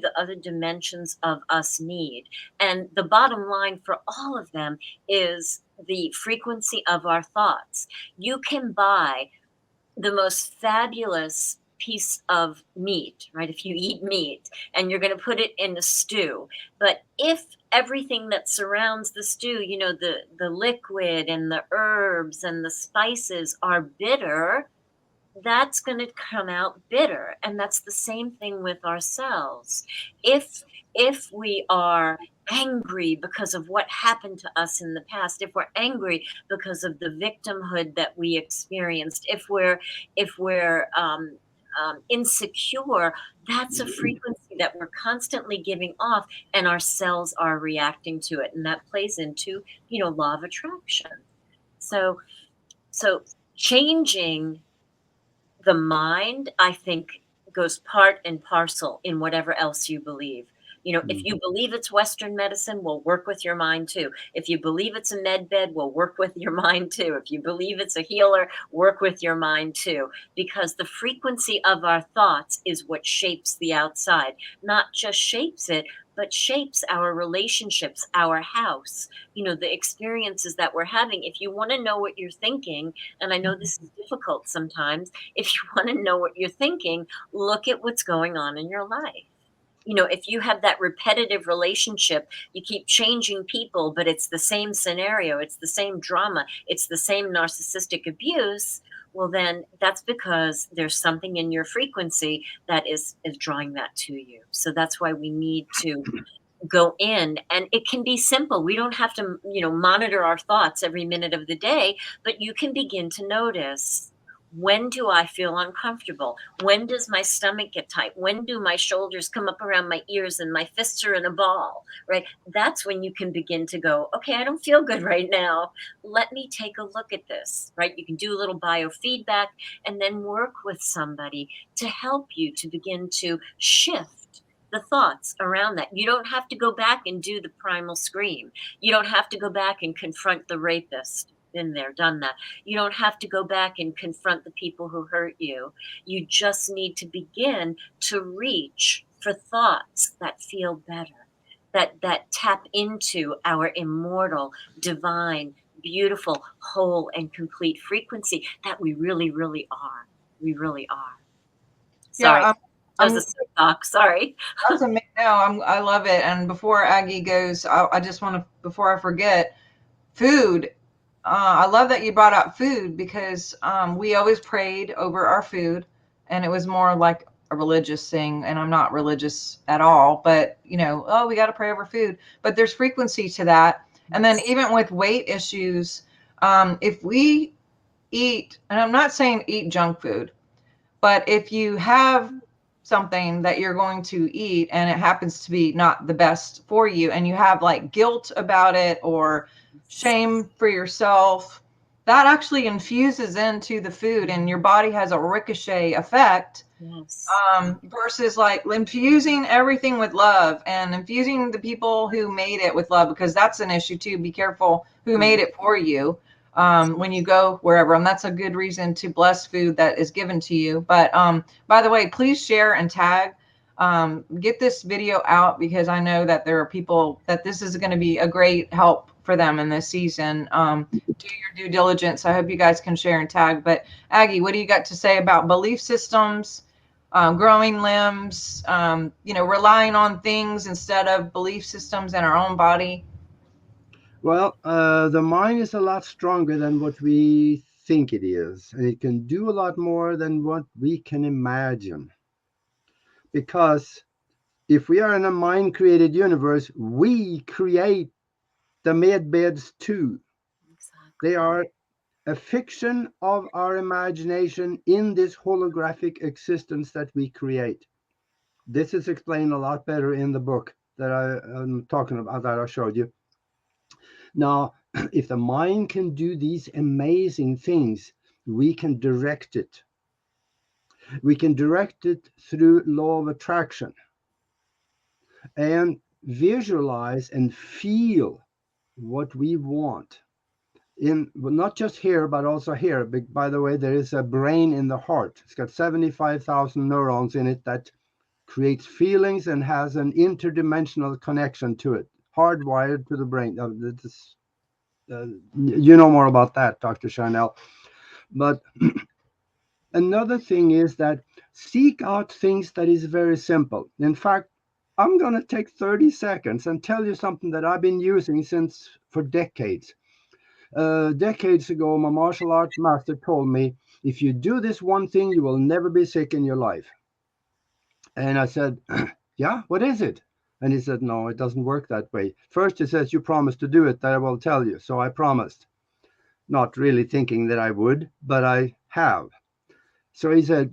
C: the other dimensions of us need? And the bottom line for all of them is the frequency of our thoughts. You can buy the most fabulous piece of meat, right? If you eat meat and you're going to put it in a stew, but if everything that surrounds the stew, the liquid and the herbs and the spices are bitter, that's going to come out bitter. And that's the same thing with ourselves. If we are angry because of what happened to us in the past, if we're angry because of the victimhood that we experienced, if we're insecure, that's a frequency that we're constantly giving off, and our cells are reacting to it, and that plays into, law of attraction. So changing the mind, I think, goes part and parcel in whatever else you believe. If you believe it's Western medicine, we'll work with your mind too. If you believe it's a med bed, we'll work with your mind too. If you believe it's a healer, work with your mind too. Because the frequency of our thoughts is what shapes the outside. Not just shapes it, but shapes our relationships, our house, the experiences that we're having. If you want to know what you're thinking, and I know this is difficult sometimes, if you want to know what you're thinking, look at what's going on in your life. If you have that repetitive relationship, you keep changing people, but it's the same scenario, it's the same drama, it's the same narcissistic abuse, well, then that's because there's something in your frequency that is drawing that to you. So that's why we need to go in, and it can be simple. We don't have to, monitor our thoughts every minute of the day, but you can begin to notice, when do I feel uncomfortable? When does my stomach get tight? When do my shoulders come up around my ears and my fists are in a ball, right? That's when you can begin to go, okay, I don't feel good right now. Let me take a look at this, right? You can do a little biofeedback and then work with somebody to help you to begin to shift the thoughts around that. You don't have to go back and do the primal scream. You don't have to go back and confront the rapist. Been there, done that. You don't have to go back and confront the people who hurt you. You just need to begin to reach for thoughts that feel better, that tap into our immortal, divine, beautiful, whole, and complete frequency that we really, really are. We really are. Sorry.
A: Yeah,
C: that was a sick talk. Sorry.
A: That's amazing. No, I love it. And before Aggie goes, I just want to, before I forget, food. I love that you brought up food, because we always prayed over our food, and it was more like a religious thing. And I'm not religious at all, but we got to pray over food. But there's frequency to that. And then even with weight issues, if we eat, and I'm not saying eat junk food, but if you have something that you're going to eat and it happens to be not the best for you, and you have like guilt about it or shame for yourself, that actually infuses into the food, and your body has a ricochet effect.
C: Yes.
A: Versus like infusing everything with love and infusing the people who made it with love, because that's an issue too. Be careful who made it for you when you go wherever, and that's a good reason to bless food that is given to you. But by the way, please share and tag, get this video out, because I know that there are people that this is going to be a great help for them in this season. Do your due diligence. I hope you guys can share and tag. But Aggie, what do you got to say about belief systems, growing limbs, relying on things instead of belief systems in our own body?
D: Well, the mind is a lot stronger than what we think it is, and it can do a lot more than what we can imagine. Because if we are in a mind-created universe, we create the medbeds too.
C: Exactly.
D: They are a fiction of our imagination in this holographic existence that we create. This is explained a lot better in the book that I'm talking about, that I showed you. Now, if the mind can do these amazing things, we can direct it. We can direct it through law of attraction and visualize and feel what we want. Not just here, but also here. By the way, there is a brain in the heart. It's got 75,000 neurons in it that creates feelings and has an interdimensional connection to it, hardwired to the brain. You know more about that, Dr. Sharnael. But another thing is that seek out things that is very simple. In fact, I'm going to take 30 seconds and tell you something that I've been using for decades. Decades ago, my martial arts master told me If you do this one thing, you will never be sick in your life. And I said, yeah, what is it? And he said, no, it doesn't work that way. First, he says, you promised to do it, that I will tell you. So I promised, not really thinking that I would, but I have. So he said,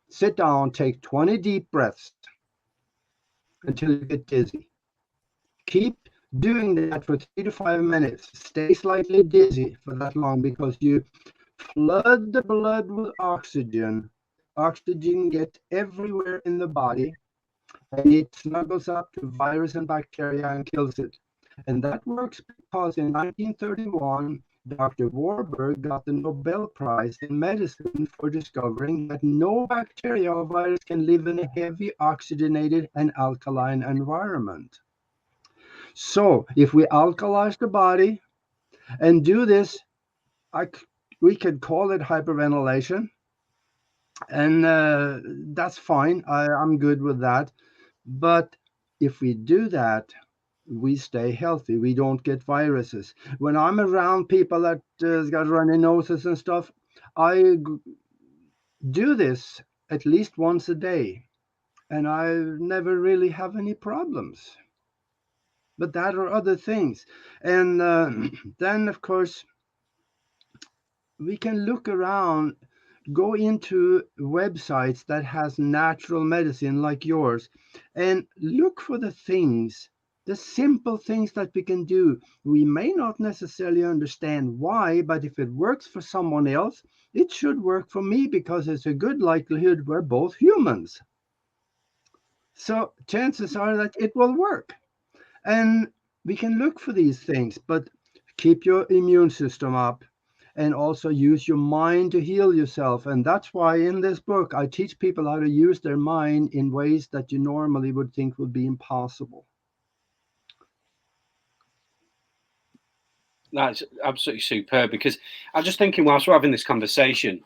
D: sit down, take 20 deep breaths until you get dizzy. Keep doing that for 3 to 5 minutes. Stay slightly dizzy for that long, because you flood the blood with oxygen. Oxygen gets everywhere in the body, and it snuggles up to virus and bacteria and kills it. And that works because in 1931, Dr. Warburg got the Nobel Prize in medicine for discovering that no bacteria or virus can live in a heavy oxygenated and alkaline environment. So if we alkalize the body and do this, we could call it hyperventilation, and that's fine. I'm good with that. But if we do that, we stay healthy. We don't get viruses. When I'm around people that got runny noses and stuff, I do this at least once a day, and I never really have any problems. But that are other things. And then, of course, we can look around, go into websites that has natural medicine like yours, and look for the things, the simple things that we can do. We may not necessarily understand why, but if it works for someone else, it should work for me, because it's a good likelihood we're both humans. So chances are that it will work. And we can look for these things, but keep your immune system up, and also use your mind to heal yourself. And that's why in this book, I teach people how to use their mind in ways that you normally would think would be impossible.
B: That's absolutely superb, because I was just thinking whilst we're having this conversation,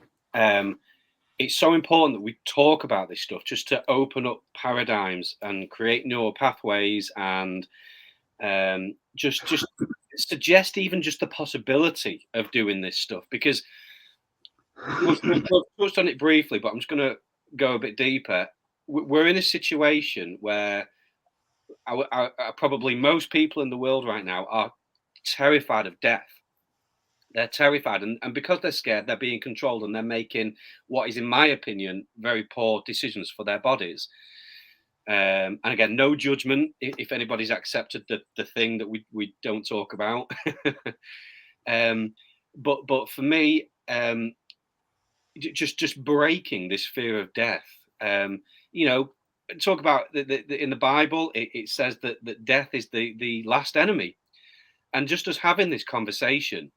B: it's so important that we talk about this stuff, just to open up paradigms and create neural pathways, and just suggest even just the possibility of doing this stuff, because we've touched on it briefly, but I'm just going to go a bit deeper. We're in a situation where probably most people in the world right now are terrified of death. They're terrified, and because they're scared, they're being controlled, and they're making what is, in my opinion, very poor decisions for their bodies. And again, no judgment if anybody's accepted the thing that we don't talk about. But for me, just breaking this fear of death. Talk about in the Bible, it says that death is the last enemy, and just us having this conversation,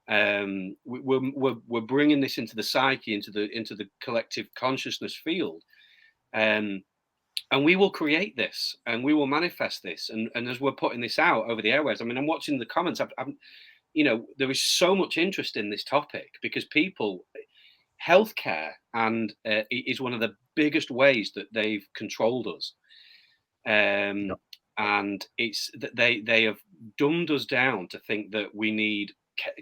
B: we're bringing this into the psyche, into the collective consciousness field. And we will create this, and we will manifest this. And as we're putting this out over the airways, I mean, I'm watching the comments. There is so much interest in this topic, because healthcare is one of the biggest ways that they've controlled us. And it's that they have dumbed us down to think that we need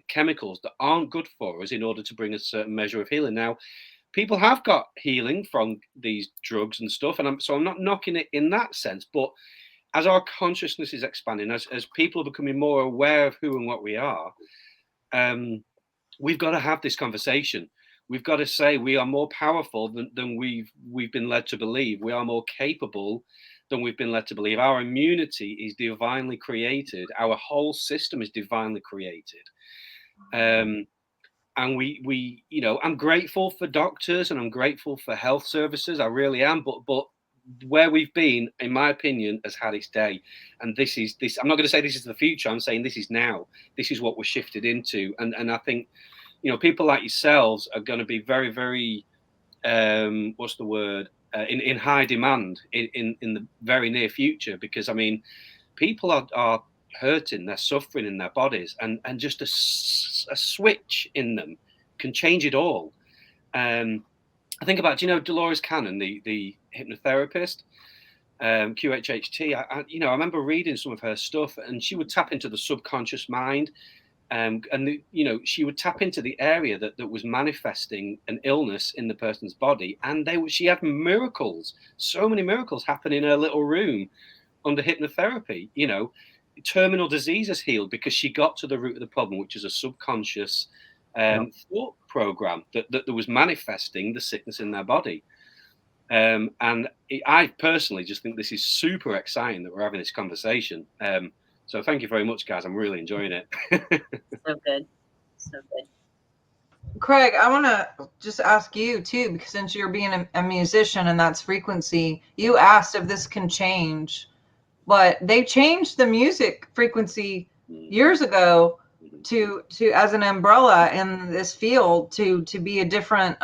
B: chemicals that aren't good for us in order to bring a certain measure of healing. Now, people have got healing from these drugs and stuff, and I'm not knocking it in that sense. But as our consciousness is expanding, as people are becoming more aware of who and what we are, we've got to have this conversation. We've got to say we are more powerful than we've been led to believe. We are more capable than we've been led to believe. Our immunity is divinely created. Our whole system is divinely created. And we I'm grateful for doctors, and I'm grateful for health services. I really am. But where we've been, in my opinion, has had its day. And this. I'm not going to say this is the future. I'm saying this is now. This is what we're shifted into. And I think, people like yourselves are going to be very, very, what's the word? In high demand in the very near future, because I mean, people are hurting, they're suffering in their bodies, and just a switch in them can change it all. I think about, Dolores Cannon, the hypnotherapist, QHHT. I remember reading some of her stuff, and she would tap into the subconscious mind, And you know, she would tap into the area that was manifesting an illness in the person's body, and she had miracles, so many miracles happen in her little room under hypnotherapy. You know, terminal diseases healed because she got to the root of the problem, which is a subconscious thought program that was manifesting the sickness in their body. I personally just think this is super exciting that we're having this conversation. So thank you very much, guys. I'm really enjoying it.
C: So good. So good.
A: Craig, I want to just ask you too, because since you're being a musician and that's frequency, you asked if this can change, but they changed the music frequency years ago to as an umbrella in this field to be a different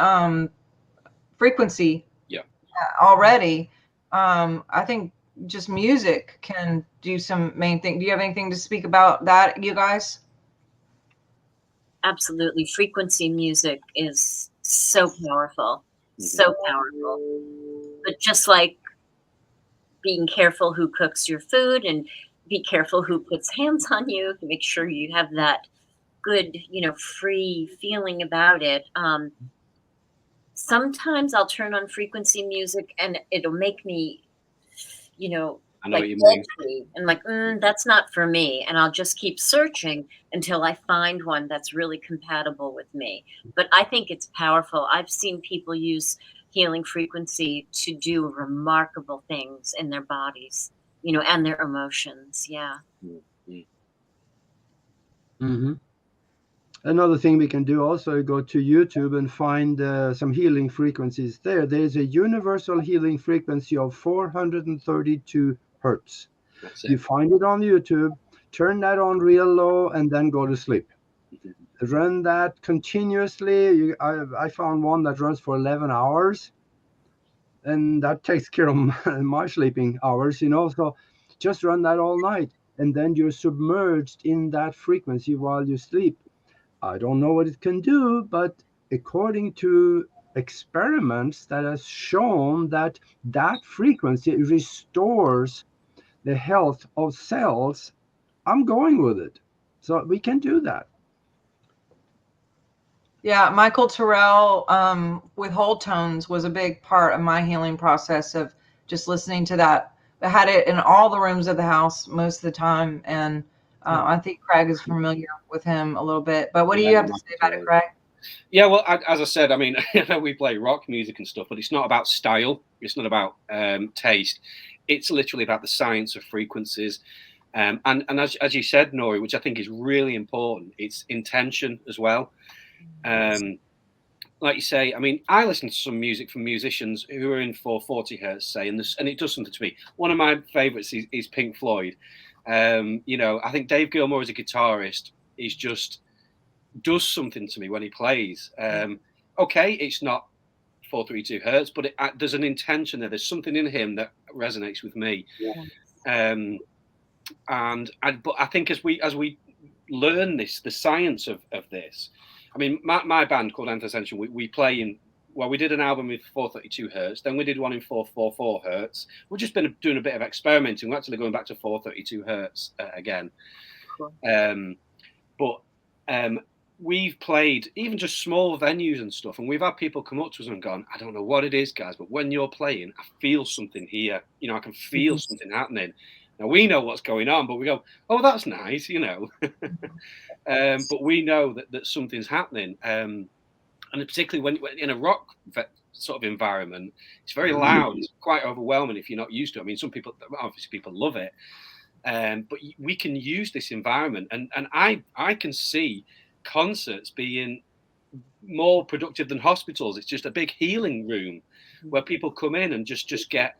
A: frequency.
B: Yeah.
A: Already. I think just music can do some main thing. Do you have anything to speak about that, you guys?
C: Absolutely. Frequency music is so powerful, so powerful. But just like being careful who cooks your food and be careful who puts hands on you to make sure you have that good, you know, free feeling about it. Sometimes I'll turn on frequency music and it'll make me, you know,
B: I know
C: like
B: what you mean.
C: and like, that's not for me. And I'll just keep searching until I find one that's really compatible with me. But I think it's powerful. I've seen people use healing frequency to do remarkable things in their bodies, you know, and their emotions. Yeah.
D: Mm-hmm. Another thing we can do also, go to YouTube and find some healing frequencies there. There's a universal healing frequency of 432 hertz. You find it on YouTube, turn that on real low, and then go to sleep. Run that continuously. I found one that runs for 11 hours, and that takes care of my sleeping hours, you know. So just run that all night, and then you're submerged in that frequency while you sleep. I don't know what it can do, but according to experiments that has shown that frequency restores the health of cells, I'm going with it. So we can do that.
A: Yeah, Michael Terrell with whole tones was a big part of my healing process of just listening to that. I had it in all the rooms of the house most of the time, and I think Craig is familiar with him a little bit. But what do you have to say about it, Craig?
B: Yeah, well, as I said, I mean, I know we play rock music and stuff, but it's not about style. It's not about taste. It's literally about the science of frequencies. And as you said, Nori, which I think is really important, it's intention as well. Like you say, I mean, I listen to some music from musicians who are in 440 hertz, say, and it does something to me. One of my favorites is Pink Floyd. You know, I think Dave Gilmour as a guitarist does something to me when he plays. Okay, it's not 432 hertz, but there's an intention there. There's something in him that resonates with me. But I think as we learn the science of this, I mean, my band called Anti-Ascension, we play in, well, we did an album with 432 hertz, then we did one in 444 hertz. We've just been doing a bit of experimenting. We're actually going back to 432 hertz again. Cool. We've played even just small venues and stuff, and we've had people come up to us and gone, I don't know what it is, guys, but when you're playing, I feel something here. You know, I can feel something happening. Now, we know what's going on, but we go, oh, that's nice, you know. But we know that something's happening. And particularly when in a rock sort of environment, it's very loud. It's quite overwhelming if you're not used to it. I mean, some people, obviously people love it. But we can use this environment. And I can see concerts being more productive than hospitals. It's just a big healing room where people come in and just get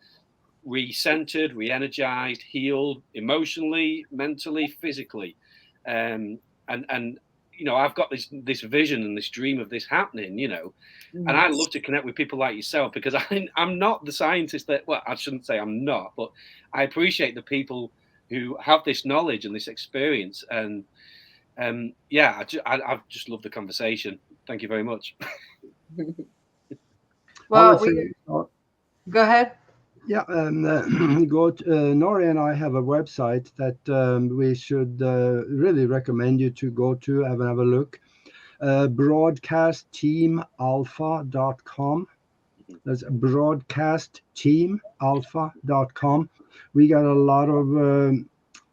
B: re-centered, re-energized, healed emotionally, mentally, physically. And you know, I've got this vision and this dream of this happening, you know, and I love to connect with people like yourself, because I'm not the scientist that, well, I shouldn't say I'm not, but I appreciate the people who have this knowledge and this experience. And yeah, I've just loved the conversation. Thank you very much.
A: Well, go ahead.
D: Yeah, go to, Nori and I have a website that we should really recommend you to go to and have a look. Broadcastteamalpha.com. That's broadcastteamalpha.com. We got a lot of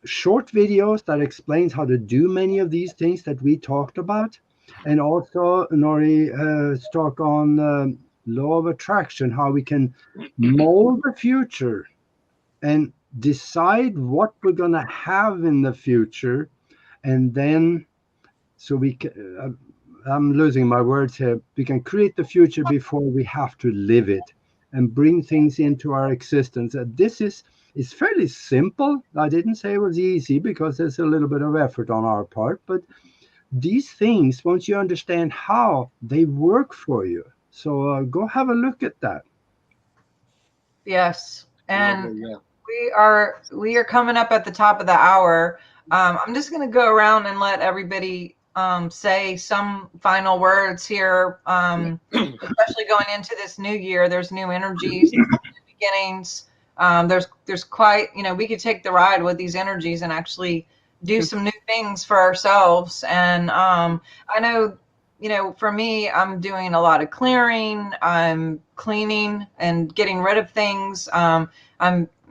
D: short videos that explains how to do many of these things that we talked about. And also, Nori talk on law of attraction, how we can mold the future and decide what we're going to have in the future. And then, so we can, I'm losing my words here, we can create the future before we have to live it and bring things into our existence. This is fairly simple. I didn't say it was easy because there's a little bit of effort on our part, but these things, once you understand how they work for you, so go have a look at that.
A: Yes, and
B: Lovely, yeah.
A: we are coming up at the top of the hour. I'm just going to go around and let everybody say some final words here, especially going into this new year. There's new energies, new beginnings. There's quite, we could take the ride with these energies and actually do some new things for ourselves. And I know, for me, I'm doing a lot of clearing. I'm cleaning and getting rid of things. I'm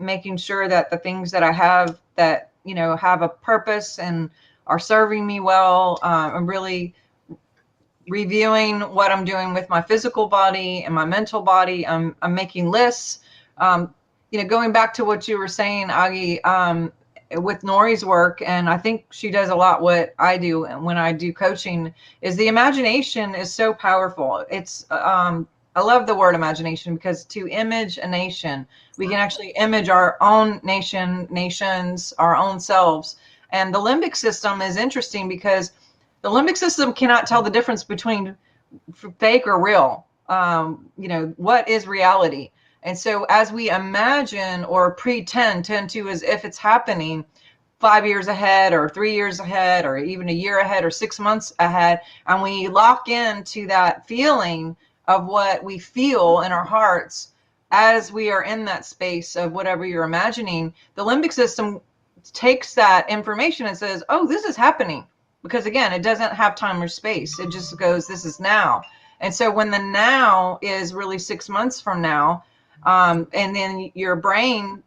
A: making sure that the things that I have that, have a purpose and are serving me well. I'm really reviewing what I'm doing with my physical body and my mental body. I'm making lists. Going back to what you were saying, Aage, with Nori's work, and I think she does a lot what I do when I do coaching, is the imagination is so powerful. It's I love the word imagination because to image a nation, we can actually image our own nations, our own selves. And the limbic system is interesting because the limbic system cannot tell the difference between fake or real. What is reality? And so as we imagine or pretend to as if it's happening 5 years ahead or 3 years ahead or even a year ahead or 6 months ahead, and we lock into that feeling of what we feel in our hearts as we are in that space of whatever you're imagining, the limbic system takes that information and says, oh, this is happening. Because again, it doesn't have time or space. It just goes, this is now. And so when the now is really 6 months from now, and then your brain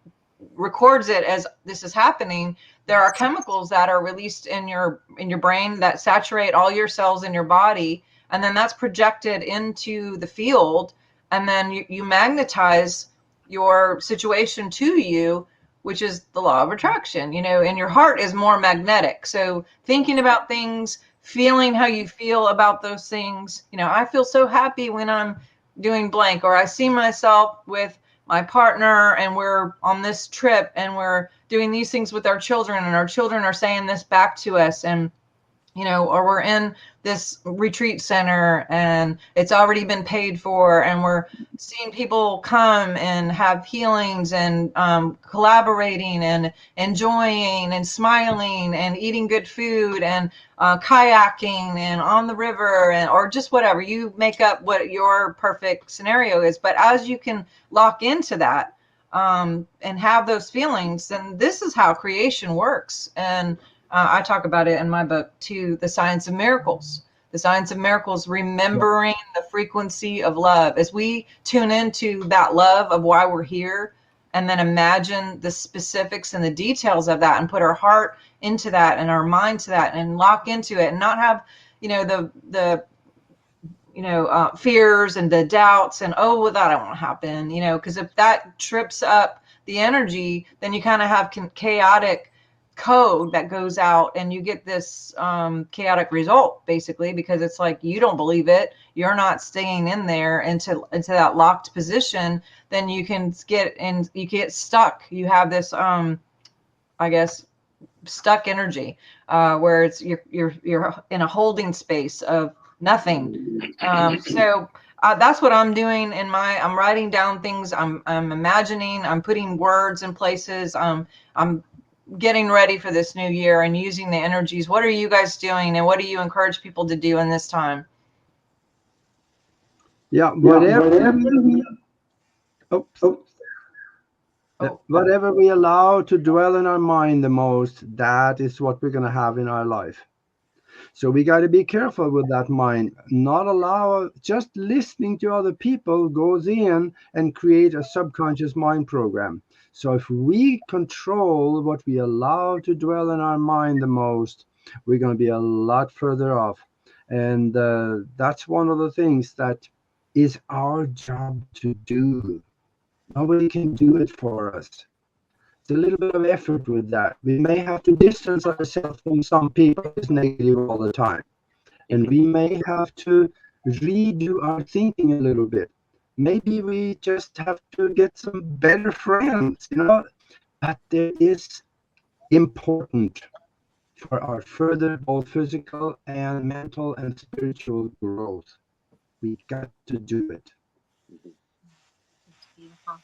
A: records it as this is happening, there are chemicals that are released in your brain that saturate all your cells in your body, and then that's projected into the field, and then you magnetize your situation to you, which is the law of attraction, and your heart is more magnetic. So thinking about things, feeling how you feel about those things, I feel so happy when I'm doing blank, or I see myself with my partner and we're on this trip and we're doing these things with our children and our children are saying this back to us, and or we're in this retreat center and it's already been paid for and we're seeing people come and have healings and collaborating and enjoying and smiling and eating good food and kayaking and on the river, or just whatever you make up what your perfect scenario is. But as you can lock into that and have those feelings, then this is how creation works. And I talk about it in my book too, The Science of Miracles. The Science of Miracles, remembering the frequency of love. As we tune into that love of why we're here, and then imagine the specifics and the details of that and put our heart into that and our mind to that and lock into it and not have, the fears and the doubts and, oh, well, that won't happen, because if that trips up the energy, then you kind of have chaotic code that goes out and you get this chaotic result, basically, because it's like you don't believe it, you're not staying in there into that locked position, then you can get stuck. You have this I guess stuck energy where it's you're in a holding space of nothing. So that's what I'm doing I'm writing down things, I'm imagining, I'm putting words in places, I'm getting ready for this new year and using the energies. What are you guys doing, and what do you encourage people to do in this time?
D: Yeah, whatever. That
A: Oh,
D: whatever we allow to dwell in our mind the most, that is what we're going to have in our life. So we got to be careful with that mind, not allow just listening to other people goes in and create a subconscious mind program. So if we control what we allow to dwell in our mind the most, we're going to be a lot further off. And that's one of the things that is our job to do. Nobody can do it for us. It's a little bit of effort with that. We may have to distance ourselves from some people who's negative all the time. And we may have to redo our thinking a little bit. Maybe we just have to get some better friends, But there is important for our further both physical and mental and spiritual growth. We got to do it.
C: Beautiful.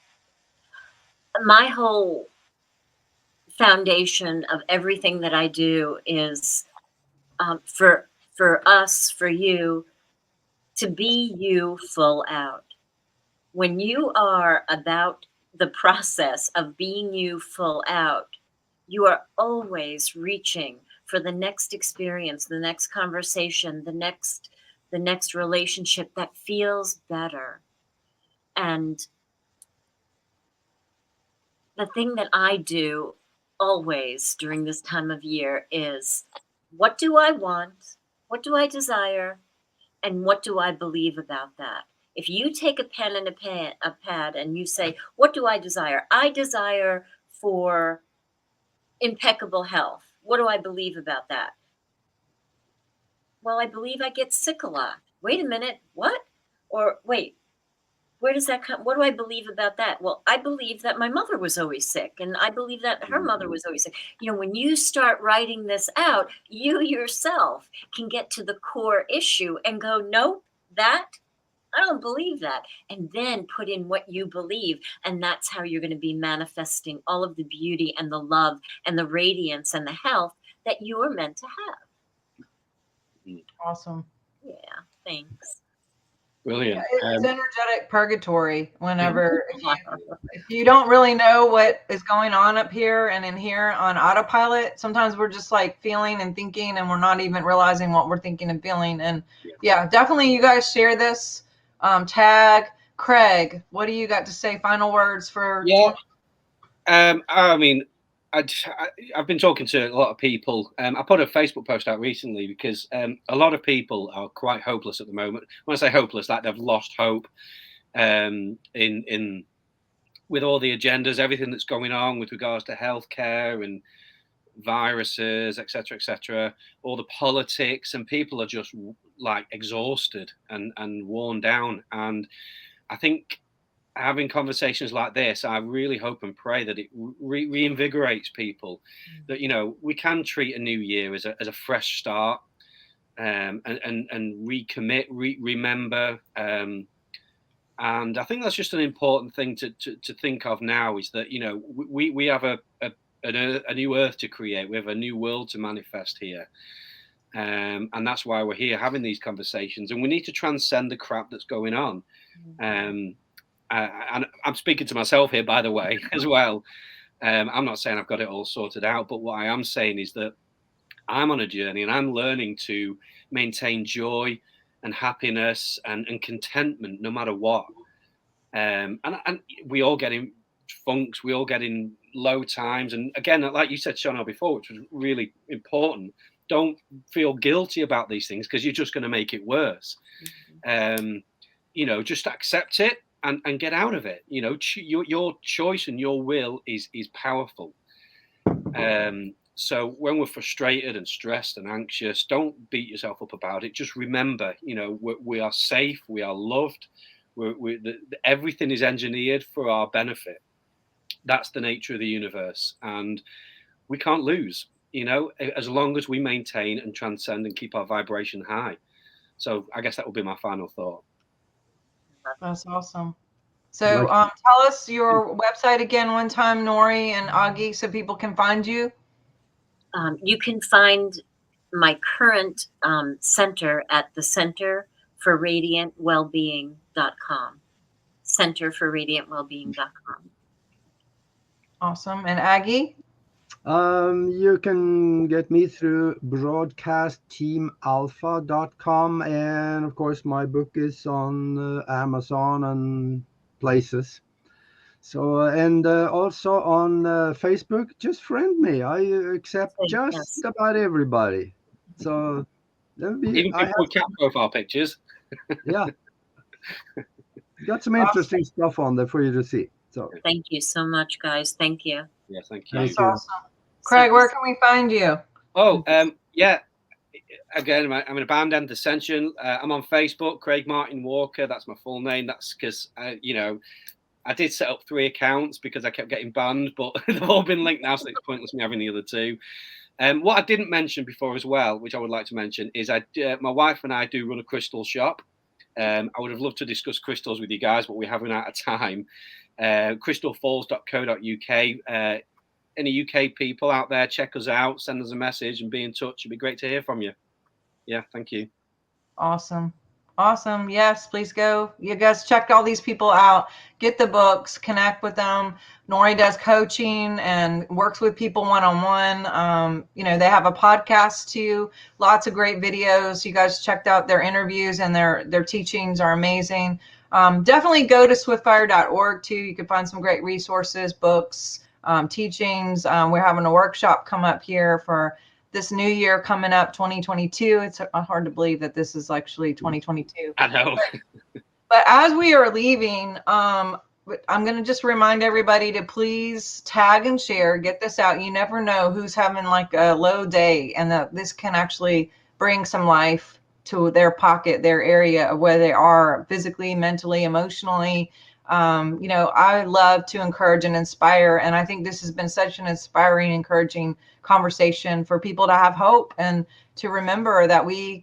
C: My whole foundation of everything that I do is for us, for you, to be you full out. When you are about the process of being you full out, you are always reaching for the next experience, the next conversation, the next relationship that feels better. And the thing that I do always during this time of year is, what do I want? What do I desire? And what do I believe about that? If you take a pen and a pad and you say, what do I desire? I desire for impeccable health. What do I believe about that? Well, I believe I get sick a lot. Wait a minute, what? Or wait, where does that come? What do I believe about that? Well, I believe that my mother was always sick, and I believe that her mother was always sick. When you start writing this out, you yourself can get to the core issue and go, nope, I don't believe that. And then put in what you believe. And that's how you're going to be manifesting all of the beauty and the love and the radiance and the health that you are meant to have.
A: awesome.
C: Yeah, thanks.
B: Brilliant.
A: It's energetic purgatory whenever if you don't really know what is going on up here and in here on autopilot, sometimes we're just like feeling and thinking and we're not even realizing what we're thinking and feeling. And yeah, definitely you guys share this. Tag Craig, what do you got to say? Final words for
B: I mean, I've been talking to a lot of people. I put a Facebook post out recently because a lot of people are quite hopeless at the moment. When I say hopeless, like they've lost hope in with all the agendas, everything that's going on with regards to healthcare and viruses, etc., all the politics, and people are just like exhausted and worn down. And I think having conversations like this, I really hope and pray that it reinvigorates people, that we can treat a new year as a fresh start, and recommit, remember, and I think that's just an important thing to think of now, is that we have a new earth to create, we have a new world to manifest here. And that's why we're here having these conversations, and we need to transcend the crap that's going on. And I'm speaking to myself here, by the way, as well. I'm not saying I've got it all sorted out, but what I am saying is that I'm on a journey and I'm learning to maintain joy and happiness and contentment no matter what. And we all get in funks, we all get in low times. And again, like you said, Sharnael, before, which was really important, don't feel guilty about these things because you're just going to make it worse. Just accept it and get out of it. Your choice and your will is powerful. So when we're frustrated and stressed and anxious, don't beat yourself up about it. Just remember, we are safe, we are loved, everything is engineered for our benefit. That's the nature of the universe, and we can't lose, as long as we maintain and transcend and keep our vibration high. So I guess that would be my final thought.
A: That's awesome. So tell us your website again one time, Nori and Aage, so people can find you.
C: You can find my current center at the Center for Radiant Wellbeing.com. Center for Radiant Wellbeing.com.
A: Awesome. And Aggie?
D: You can get me through broadcastteamalpha.com, and of course my book is on Amazon and places. So and also on Facebook, just friend me. I accept just
C: Yes.
D: about everybody. So that'll be.
B: Even people with cat profile pictures.
D: Yeah, got some
A: Awesome.
D: interesting stuff on there for you to see. So
C: Thank you so much, guys. Thank you.
B: Yeah, thank you.
A: That's awesome. Craig, where can we find you?
B: Oh, yeah. Again, I'm in a band, End Ascension. I'm on Facebook, Craig Martin Walker. That's my full name. That's because, I did set up 3 accounts because I kept getting banned, but they've all been linked now, so it's pointless me having the other 2. What I didn't mention before as well, which I would like to mention, is my wife and I do run a crystal shop. I would have loved to discuss crystals with you guys, but we're having out of time. crystalfalls.co.uk. Any UK people out there, check us out, send us a message and be in touch. It'd be great to hear from you. Yeah, thank you.
A: Awesome. Awesome. Yes, please go. You guys check all these people out. Get the books, connect with them. Nori does coaching and works with people one-on-one. They have a podcast too. Lots of great videos. You guys checked out their interviews, and their teachings are amazing. Definitely go to swiftfire.org too. You can find some great resources, books, teachings. We're having a workshop come up here for this new year coming up, 2022. It's hard to believe that this is actually 2022.
B: I know.
A: But as we are leaving, I'm going to just remind everybody to please tag and share, get this out. You never know who's having like a low day, and that this can actually bring some life to their pocket, their area of where they are physically, mentally, emotionally. I love to encourage and inspire, and I think this has been such an inspiring, encouraging conversation for people to have hope and to remember that we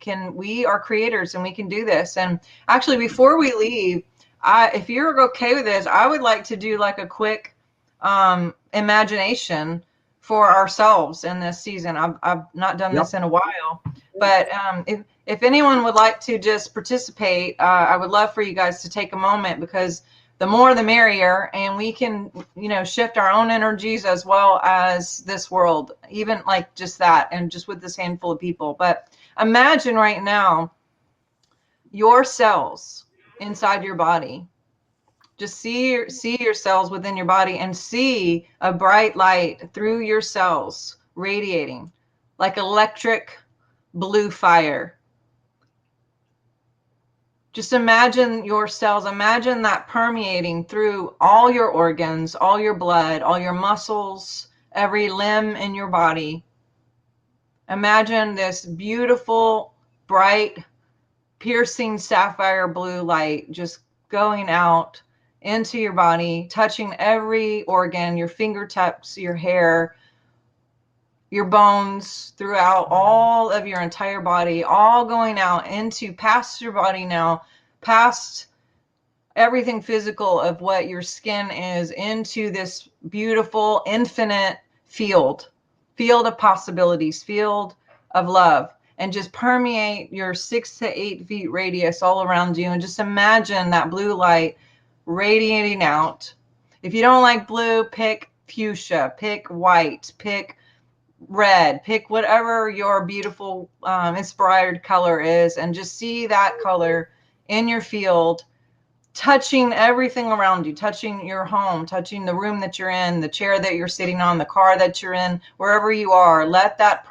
A: are creators and we can do this. And actually, before we leave, if you're okay with this, I would like to do like a quick imagination for ourselves in this season. I've not done this in a while, but if anyone would like to just participate, I would love for you guys to take a moment, because the more the merrier, and we can, shift our own energies as well as this world, even like just that, and just with this handful of people. But imagine right now your cells inside your body. Just see your cells within your body, and see a bright light through your cells radiating like electric blue fire. Just imagine your cells, imagine that permeating through all your organs, all your blood, all your muscles, every limb in your body. Imagine this beautiful, bright, piercing sapphire blue light just going out into your body, touching every organ, your fingertips, your hair, your bones, throughout all of your entire body, all going out into past your body now, past everything physical of what your skin is, into this beautiful, infinite field of possibilities, field of love, and just permeate your 6 to 8 feet radius all around you. And just imagine that blue light radiating out. If you don't like blue, pick fuchsia, pick white, pick red, pick whatever your beautiful inspired color is, and just see that color in your field, touching everything around you, touching your home, touching the room that you're in, the chair that you're sitting on, the car that you're in, wherever you are. Let that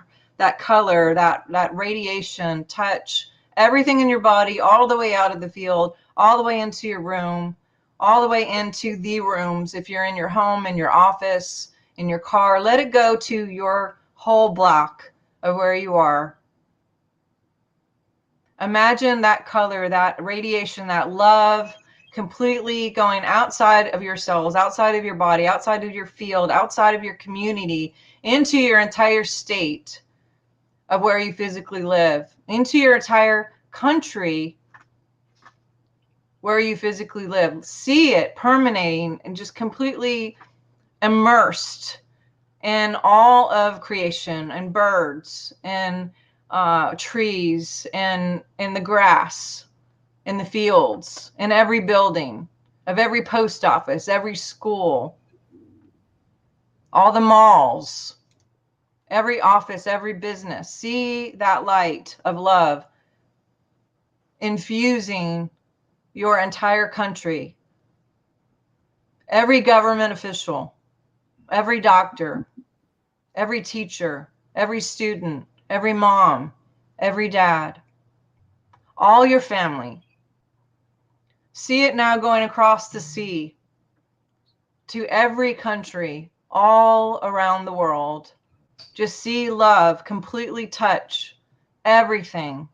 A: color, that radiation touch everything in your body, all the way out of the field, all the way into your room, all the way into the rooms. If you're in your home, in your office, in your car, let it go to your whole block of where you are. Imagine that color, that radiation, that love completely going outside of your cells, outside of your body, outside of your field, outside of your community, into your entire state of where you physically live, into your entire country where you physically live. See it permeating and just completely immersed in all of creation, and birds, and trees, and in the grass, in the fields, in every building, of every post office, every school. all the malls, every office, every business. See that light of love infusing your entire country. Every government official, every doctor, every teacher, every student, every mom, every dad, all your family. See it now going across the sea to every country all around the world. Just see love completely touch everything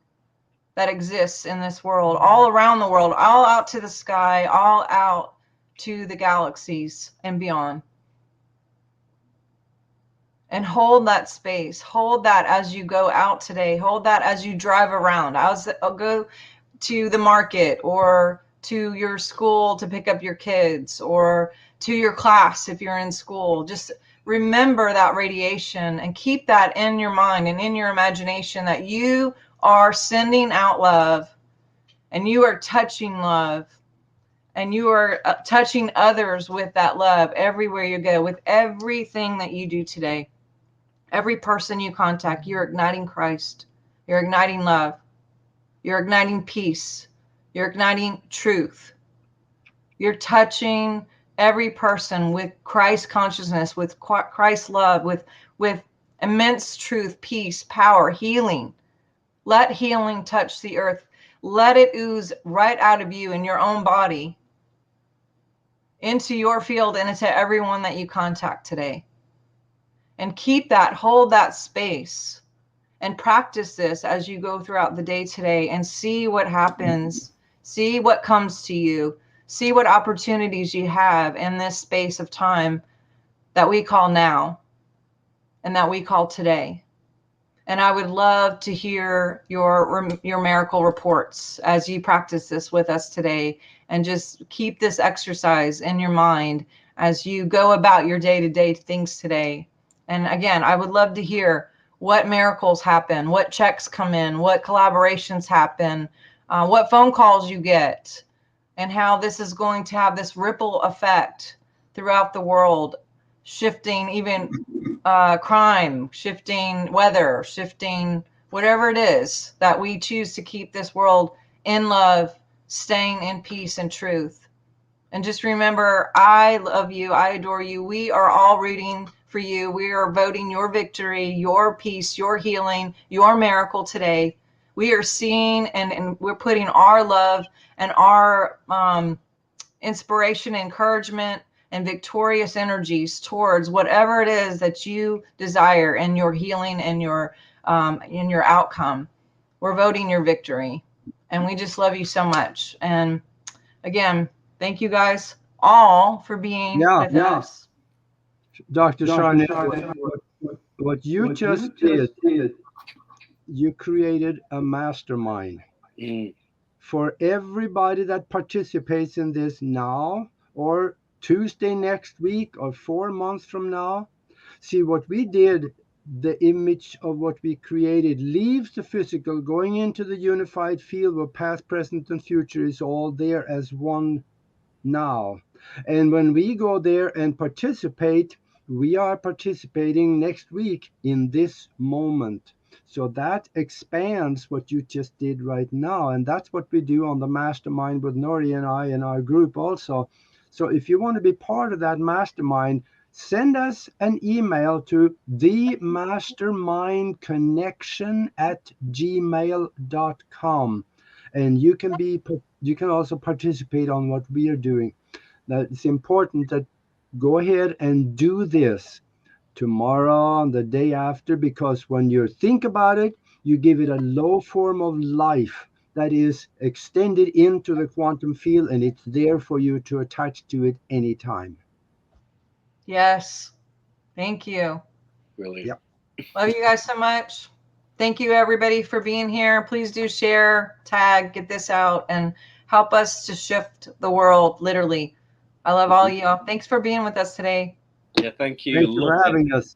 A: that exists in this world, all around the world, all out to the sky, all out to the galaxies and beyond. And hold that space. Hold that as you go out today. Hold that as you drive around. I'll go to the market or to your school to pick up your kids, or to your class if you're in school. Just remember that radiation and keep that in your mind and in your imagination, that you are sending out love and you are touching love and you are touching others with that love everywhere you go, with everything that you do today. Every person you contact, you're igniting Christ. You're igniting love. You're igniting peace. You're igniting truth. You're touching every person with Christ consciousness, with Christ love, with immense truth, peace, power, healing. Let healing touch the earth. Let it ooze right out of you in your own body, into your field, and into everyone that you contact today. And keep that, hold that space, and practice this as you go throughout the day today, and see what happens. See what comes to you. See what opportunities you have in this space of time that we call now and that we call today. And I would love to hear your miracle reports as you practice this with us today. And just keep this exercise in your mind as you go about your day-to-day things today. And again, I would love to hear what miracles happen, what checks come in, what collaborations happen, what phone calls you get, and how this is going to have this ripple effect throughout the world, shifting even crime, shifting weather, shifting whatever it is that we choose to keep this world in love, staying in peace and truth. And just remember, I love you. I adore you. We are all rooting for you. We are voting your victory, your peace, your healing, your miracle today. We are seeing and we're putting our love and our inspiration, encouragement, and victorious energies towards whatever it is that you desire in your healing and your outcome. We're voting your victory. And we just love you so much. And again, thank you guys all for being with us.
D: Dr. Sharnael, what you just did, you created a mastermind. For everybody that participates in this now, or Tuesday next week, or 4 months from now. See what we did, the image of what we created leaves the physical, going into the unified field where past, present, and future is all there as one now. And when we go there and participate, we are participating next week in this moment. So that expands what you just did right now. And that's what we do on the mastermind with Nori and I and our group also. So if you want to be part of that mastermind, send us an email to themastermindconnection@gmail.com. And you can also participate on what we are doing. Now, it's important that go ahead and do this tomorrow and the day after, because when you think about it, you give it a low form of life that is extended into the quantum field, and it's there for you to attach to it anytime.
A: Yes. Thank you.
B: Really.
D: Yep.
A: Love you guys so much. Thank you, everybody, for being here. Please do share, tag, get this out, and help us to shift the world, literally. I love all y'all. Thanks for being with us today.
B: Yeah, thank you.
D: Thank you for having us.